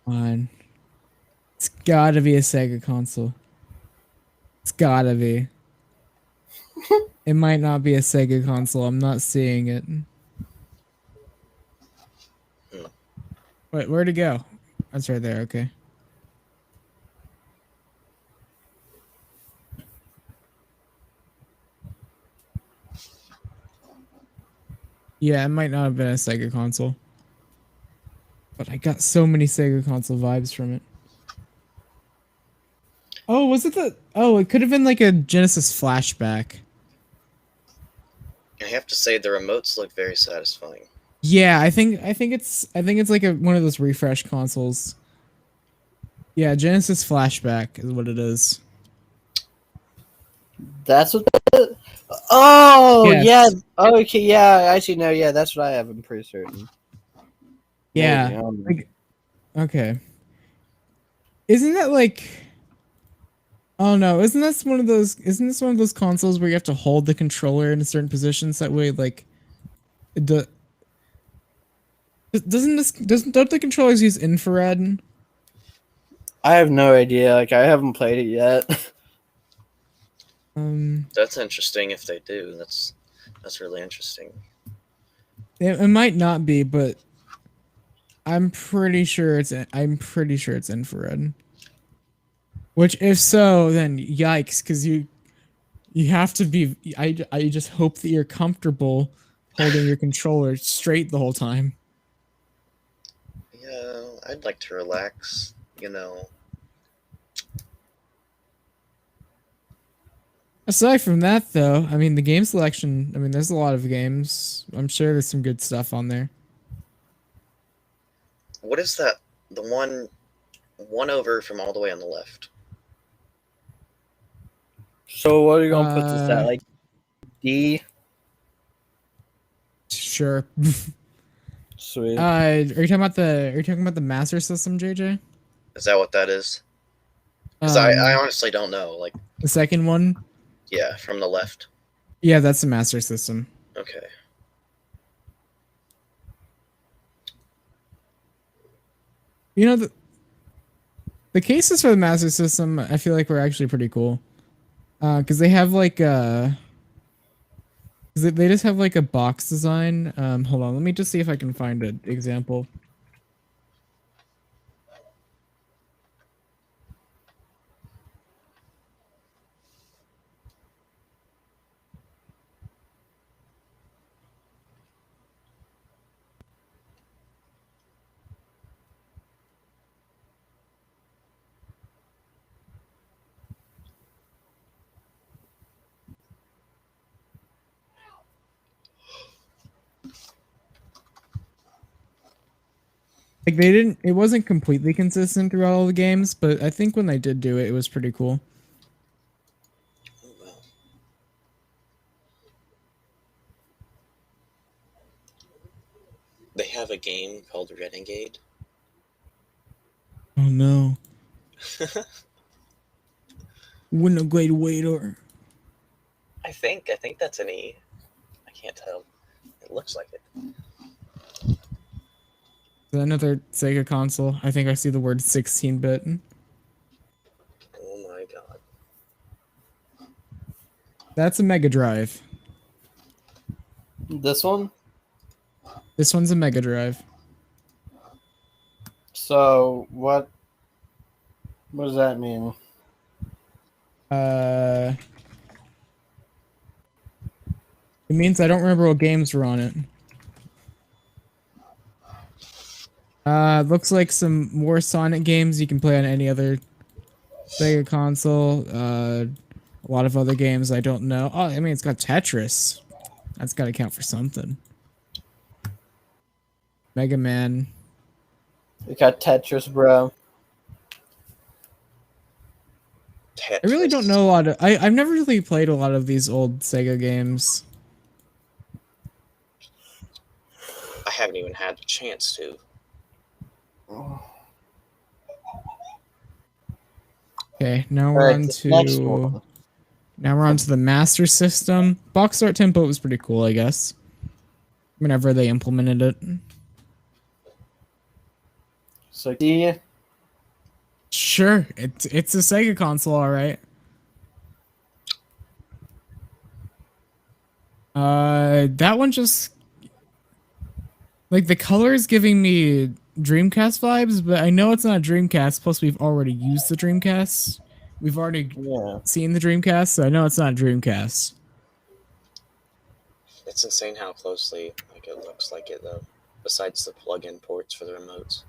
On. It's gotta be a Sega console. It's gotta be. It might not be a Sega console. I'm not seeing it. Wait, where'd it go? That's right there. Okay. Yeah, it might not have been a Sega console. But I got so many Sega console vibes from it. Oh, was it the... Oh, it could have been like a Genesis flashback. I have to say the remotes look very satisfying. Yeah, I think it's like one of those refresh consoles. Yeah, Genesis flashback is what it is. That's what. Oh Yes. yeah. Okay, yeah. Actually, no. Yeah, that's what I have. I'm pretty certain. Yeah. Maybe, I don't know. Like, okay. Isn't that like... Oh no, isn't this one of those consoles where you have to hold the controller in a certain position so that way like don't the controllers use infrared? I have no idea. Like, I haven't played it yet. That's interesting if they do. That's really interesting. It might not be, but I'm pretty sure it's infrared. Which, if so, then yikes, because you have to be. I just hope that you're comfortable holding your controller straight the whole time. Yeah, I'd like to relax, you know. Aside from that, though, I mean, the game selection. I mean, there's a lot of games. I'm sure there's some good stuff on there. What is that? The one over from all the way on the left. So what are you gonna put this at? Like D? Sure. Sweet. Are you talking about the Master System, JJ? Is that what that is? Because I honestly don't know. Like, The second one. yeah, from the left. Yeah, that's the Master System. Okay. You know, the cases for the Master System, I feel like were actually pretty cool. Because they have like they just have like a box design. Hold on, let me just see if I can find an example. Like it wasn't completely consistent throughout all the games, but I think when they did do it, it was pretty cool. Oh, well. They have a game called Renegade. Oh no. Renegade waiter. I think that's an E. I can't tell. It looks like it. Is that another Sega console? I think I see the word 16-bit. Oh my god. That's a Mega Drive. This one? This one's a Mega Drive. So what does that mean? It means I don't remember what games were on it. Looks like some more Sonic games you can play on any other Sega console. A lot of other games I don't know. Oh, I mean, it's got Tetris. That's got to count for something. Mega Man. We got Tetris, bro. Tetris. I really don't know a lot of... I've never really played a lot of these old Sega games. I haven't even had the chance to. Okay, now we're Alright, on this next to... one. Now we're on to the Master System. Box art tempo was pretty cool, I guess. Whenever they implemented it. So Sure, it's a Sega console, alright. That one just... Like, the color is giving me Dreamcast vibes, but I know it's not a Dreamcast, plus we've already used the Dreamcast. We've already seen the Dreamcast, so I know it's not a Dreamcast. It's insane how closely it looks like it though. Besides the plug-in ports for the remotes.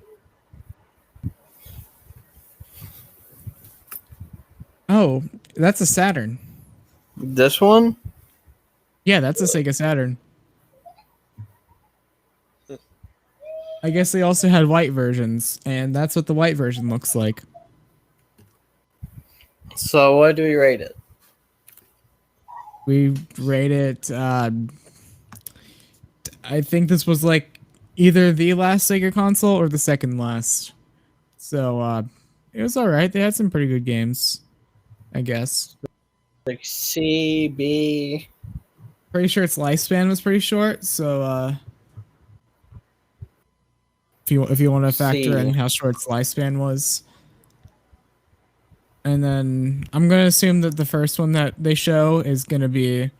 Oh, that's a Saturn. this one? Yeah, that's a Sega Saturn. I guess they also had white versions, and that's what the white version looks like. So what do we rate it? We rate it, I think this was like either the last Sega console or the second last. So, it was alright. They had some pretty good games, I guess. Like C, B. Pretty sure its lifespan was pretty short, so, if you want to factor in how short its lifespan was. And then I'm going to assume that the first one that they show is going to be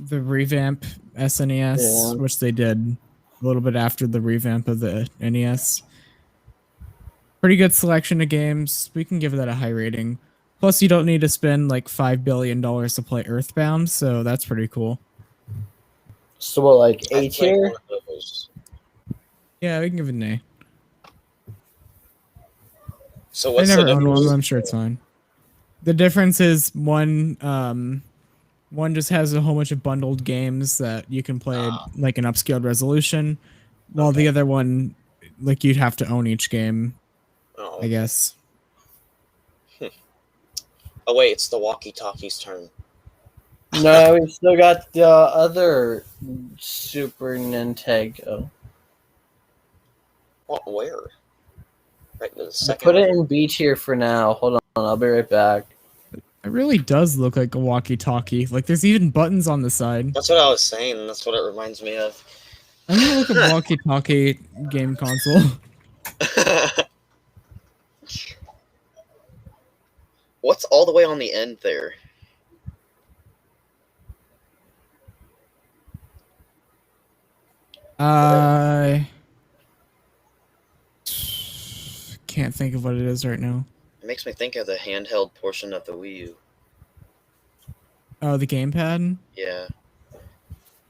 the revamp SNES, which they did a little bit after the revamp of the NES. Pretty good selection of games. We can give that a high rating. Plus, you don't need to spend like $5 billion to play Earthbound, so that's pretty cool. So what, like A I played tier? one of those. Yeah, we can give it an A. So I what's never the owned one, difference? but I'm sure it's fine. The difference is one just has a whole bunch of bundled games that you can play like an upscaled resolution, while the other one, like you'd have to own each game, Oh. I guess. Oh wait, it's the walkie-talkie's turn. No, we still got the other Super Nintendo. What? Where? Right, the I second. put it in B tier for now. Hold on, I'll be right back. It really does look like a walkie-talkie. Like there's even buttons on the side. That's what I was saying. That's what it reminds me of. I'm gonna look at walkie-talkie game console. What's all the way on the end there? I can't think of what it is right now. It makes me think of the handheld portion of the Wii U. Oh, the gamepad? Yeah.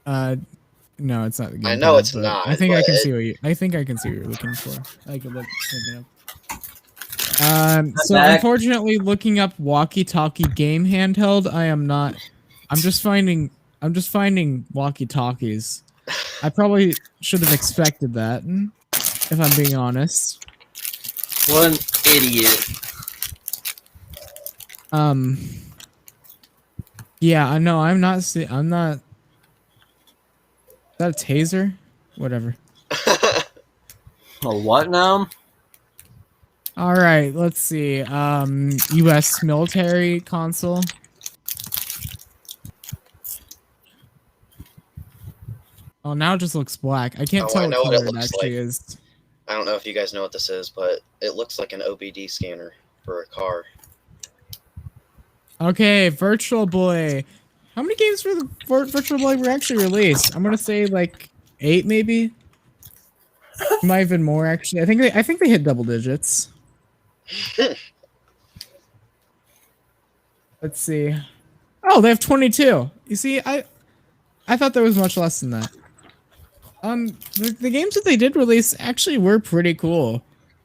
No, it's not the gamepad. I know it's but not, I think I but can see what I think I can see what you're looking for. I could look it up. So back. unfortunately, looking up walkie-talkie game handheld, I am not. I'm just finding walkie-talkies. I probably should have expected that, if I'm being honest. What an idiot. Yeah, I know. I'm not. Is that a taser? Whatever. A what now? All right, let's see. U.S. military console. Oh, now it just looks black. I can't Oh, tell I what know what color it it looks actually like. is. I don't know if you guys know what this is, but it looks like an OBD scanner for a car. Okay, Virtual Boy. How many games for Virtual Boy were actually released? I'm gonna say like 8, maybe. Might have been more actually. I think they hit double digits. Let's see. Oh, they have 22. You see, I thought there was much less than that. The games that they did release actually were pretty cool.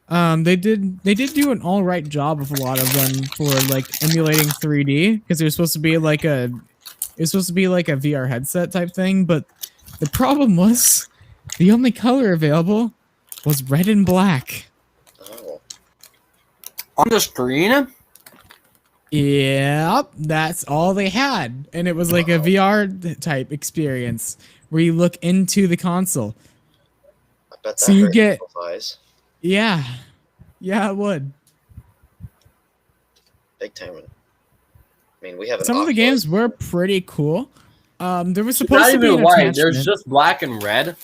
They did do an all right job of a lot of them for like emulating 3D because it was supposed to be like a VR headset type thing, but the problem was the only color available was red and black. Oh, On the screen? Yep, that's all they had. And it was like a VR type experience where you look into the console. I bet So that you hurt get, people's eyes. yeah, yeah, it would. Big time. I mean, we have an Some of the Oculus. games were pretty cool. There was It's supposed not to be even an white. There's attachment. just black and red.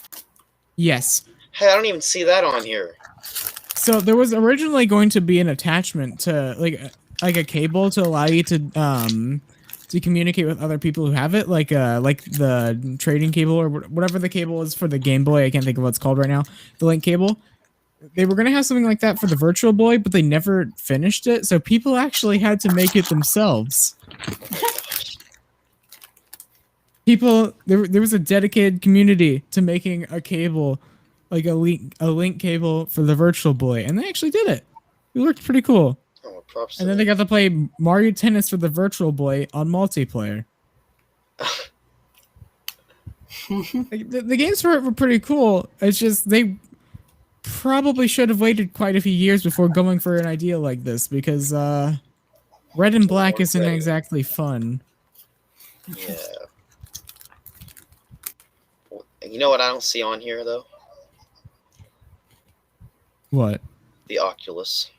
Yes. Hey, I don't even see that on here. So there was originally going to be an attachment to like a cable to allow you to communicate with other people who have it, like the trading cable or whatever the cable is for the Game Boy. I can't think of what it's called right now. The link cable. They were gonna have something like that for the Virtual Boy, but they never finished it. So people actually had to make it themselves. People, there was a dedicated community to making a cable, like a link cable for the Virtual Boy, and they actually did it. It looked pretty cool. Oh, props to And then they them. got to play Mario Tennis for the Virtual Boy on multiplayer. Like, the games for it were pretty cool. It's just they probably should have waited quite a few years before going for an idea like this because red and black isn't Ready. exactly fun. Yeah. You know what I don't see on here, though? What? The Oculus.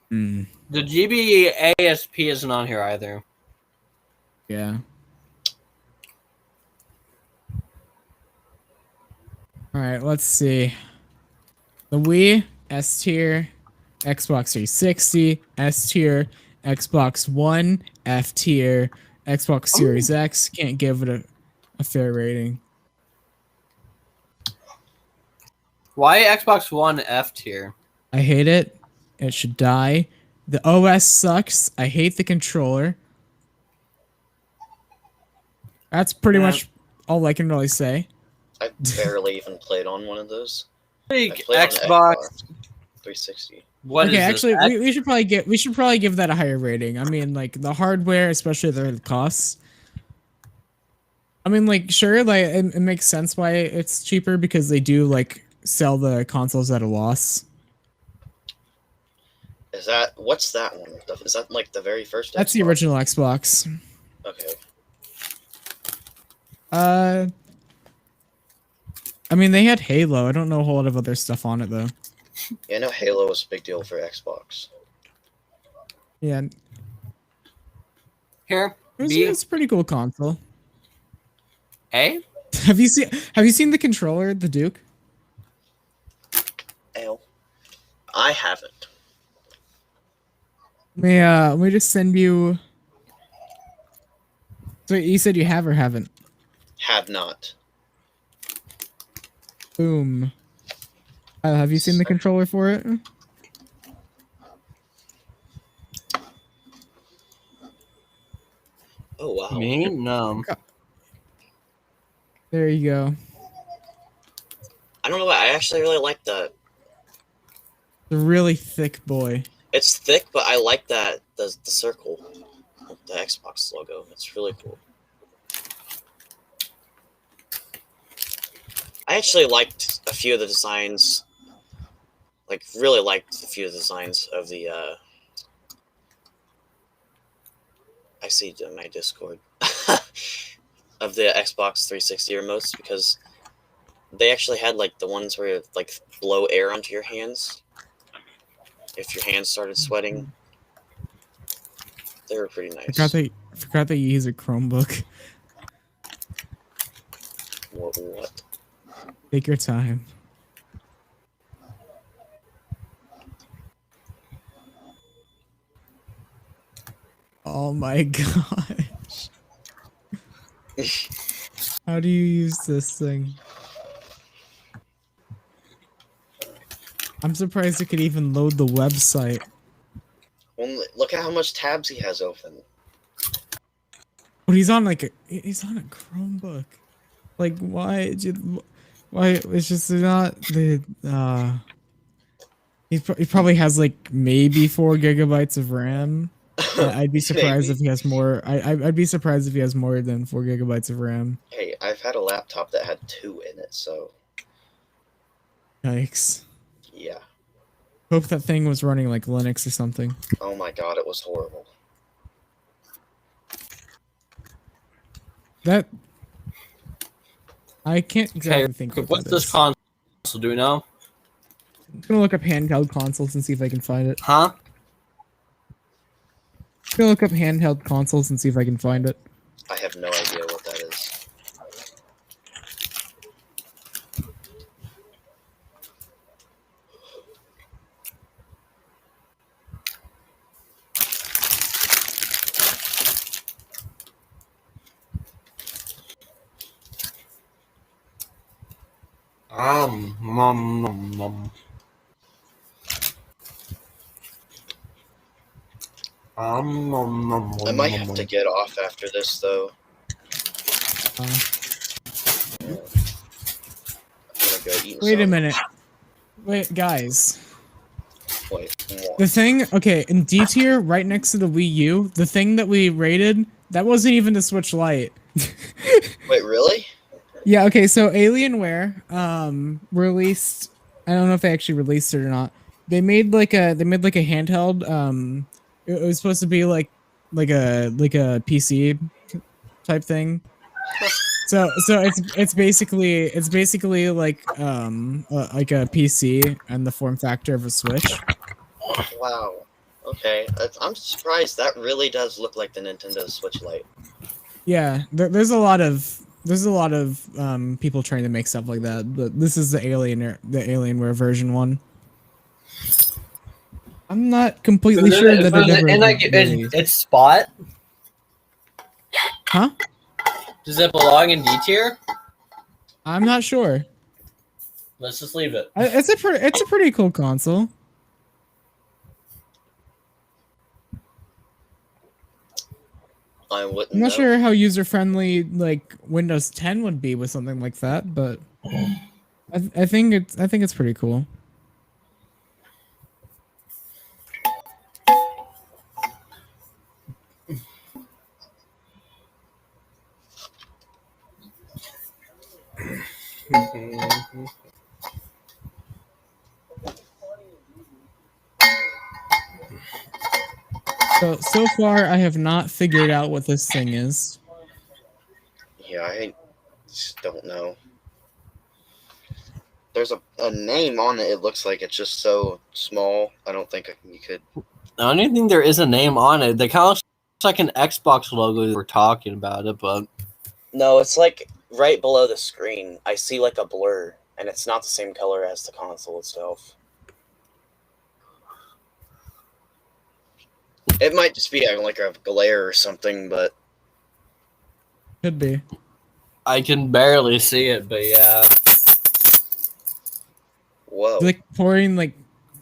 Hmm. The GB ASP isn't on here either. Yeah. All right, let's see. The Wii, S tier. Xbox 360, S tier. Xbox One, F tier. Xbox Series X, can't give it a fair rating. Why Xbox One F tier? I hate it. It should die. The OS sucks. I hate the controller. That's pretty Yeah. much all I can really say. I barely even played on one of those. Like I played on the Xbox. Xbox 360. What Okay, is actually, this? we should probably give that a higher rating. I mean, like the hardware, especially the costs. I mean, like sure, like it makes sense why it's cheaper because they do like sell the consoles at a loss. What's that one? Is that like the very first That's the Xbox? original Xbox. Okay. I mean, they had Halo. I don't know a whole lot of other stuff on it though. Yeah, I know Halo was a big deal for Xbox. Yeah, Here. it's a pretty cool console. A? Have you seen the controller, the Duke? L. I haven't. Let me just send you. So you said you have or haven't? Have not. Boom. Have you seen the controller for it? Oh wow. Me? No. There you go. I don't know why. I actually really like the. The really thick boy. It's thick, but I like that the circle, the Xbox logo. It's really cool. I actually liked a few of the designs. Like, really liked a few of the designs of the. I see it in my Discord of the Xbox 360 remotes because They actually had like the ones where you, like blow air onto your hands. If your hands started sweating, they were pretty nice. Forgot that you use a Chromebook. What? Take your time. Oh my gosh. How do you use this thing? I'm surprised it could even load the website. Well, look at how much tabs he has open. But he's on a Chromebook. Like why it's just not the he probably has like maybe 4 gigabytes of RAM. I'd be surprised if he has more. I'd be surprised if he has more than 4 gigabytes of RAM. Hey, I've had a laptop that had 2 in it, so Yikes. yeah. Hope that thing was running like Linux or something. Oh my god, it was horrible. That I can't exactly Okay, think of what's what this is. console? Do we know? I'm gonna look up handheld consoles and see if I can find it. Huh? I'm gonna look up handheld consoles and see if I can find it. I have no idea what that is. Nom, nom. Nom, nom, I might have to get off after this, though. Uh, I'm gonna go eat wait a some. minute. Wait, guys. Wait, what? The thing, okay, in D tier, right next to the Wii U, the thing that we rated, that wasn't even the Switch Lite. Wait, really? Yeah, okay, so Alienware released, I don't know if they actually released it or not. They made like a handheld, it was supposed to be like a PC type thing. So it's basically like a PC and the form factor of a Switch. Wow. Okay, I'm surprised. That really does look like the Nintendo Switch Lite. Yeah, there's a lot of people trying to make stuff like that, but this is the Alienware version 1. I'm not completely sure that it ever released. Its spot? Huh? Does it belong in D tier? I'm not sure. Let's just leave it. It's a pretty cool console. I wouldn't I'm not know. sure how user friendly like Windows 10 would be with something like that, but I think it's pretty cool. So far, I have not figured out what this thing is. Yeah, I just don't know. There's a name on it. It looks like it's just so small. I don't think you could. I don't even think there is a name on it. They kind of looks like an Xbox logo. We're talking about it, but No, it's like right below the screen. I see like a blur, and it's not the same color as the console itself. It might just be like a glare or something, but Could be. I can barely see it. But yeah, whoa. Like pouring like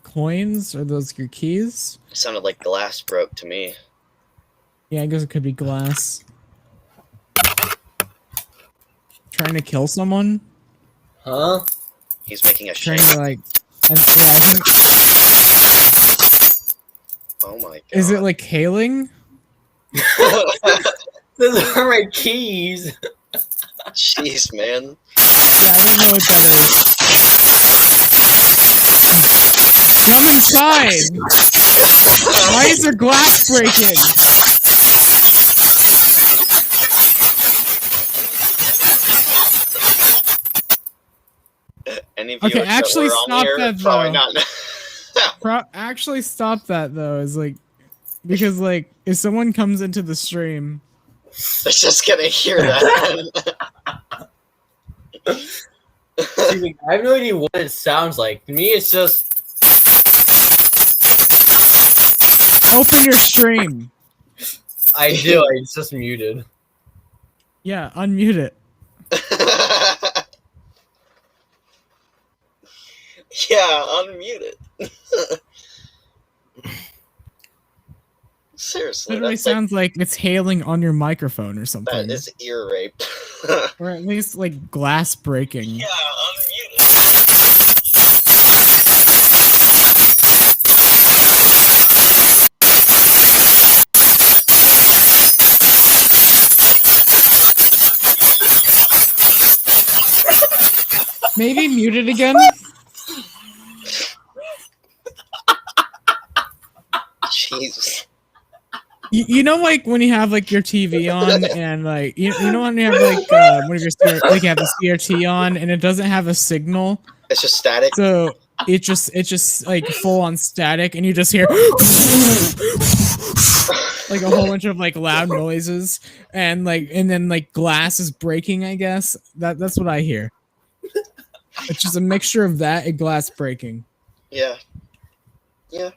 coins? Are those your keys? It sounded like glass broke to me. Yeah, I guess it could be glass. Trying to kill someone? huh? He's making a Trying shake. to like, I think. Oh my god. Is it like hailing? Those are my keys. Jeez, man. Yeah, I don't know what that is. Come inside! Why is there glass breaking? any viewers Okay, actually that were stop on here, that, probably though. not. Actually, stop that though. Is like because like if someone comes into the stream, They're just gonna hear that. See, I have no idea what it sounds like. To me, it's just open your stream. I do. It's just muted. Yeah, unmute it. Yeah, unmute it. Seriously, Literally that's like, sounds like it's hailing on your microphone or something, that is ear rape. or at least like glass breaking. Yeah, unmute it. Maybe mute it again. Jesus. You know, like when you have like your TV on and like you know when you have like one of your like you have the CRT on and it doesn't have a signal, It's just static. so it's just like full on static and you just hear like a whole bunch of like loud noises and then like glass is breaking. I guess that's what I hear. It's just a mixture of that and glass breaking. Yeah. Yeah.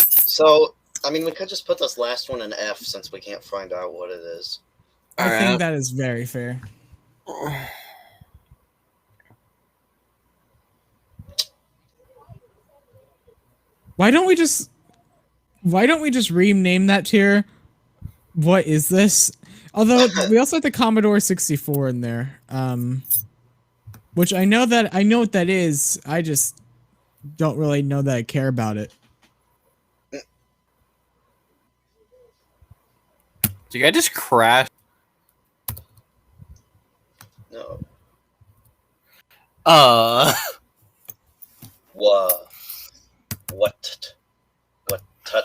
So, I mean, we could just put this last one in F since we can't find out what it is. I think that is very fair. Why don't we just rename that tier? What is this? Although we also have the Commodore 64 in there, which I know what that is. I just don't really know that I care about it. Did I just crash? No. What? What? Tut?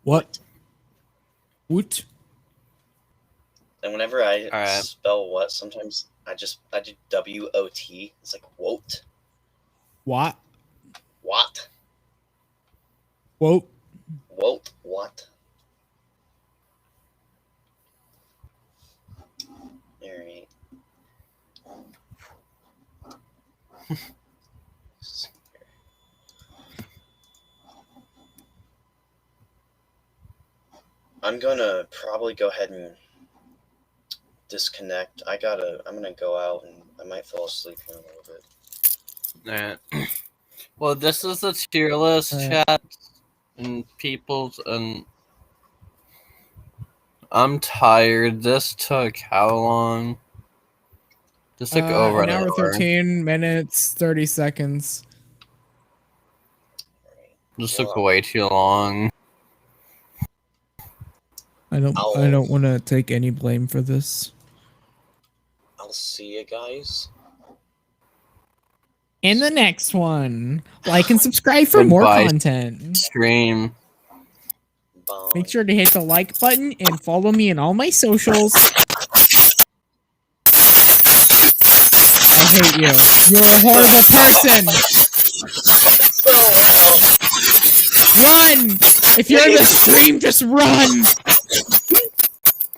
What? And whenever I Alright. spell what, sometimes I do W-O-T. It's like woat. What? What? Whoa. Woat? What? Alright. I'm gonna probably go ahead and disconnect. I'm gonna go out and I might fall asleep in a little bit. Alright. Well, this is the tier list Alright. chat and people's, and I'm tired. This took how long? This took over an hour, 13 minutes, 30 seconds. This took way too long. I don't want to take any blame for this. I'll see you guys. In the next one, like and subscribe for more Goodbye. content. Stream. Bye. Make sure to hit the like button and follow me on all my socials. I hate you. You're a horrible person. Run! If you're in the stream, just run!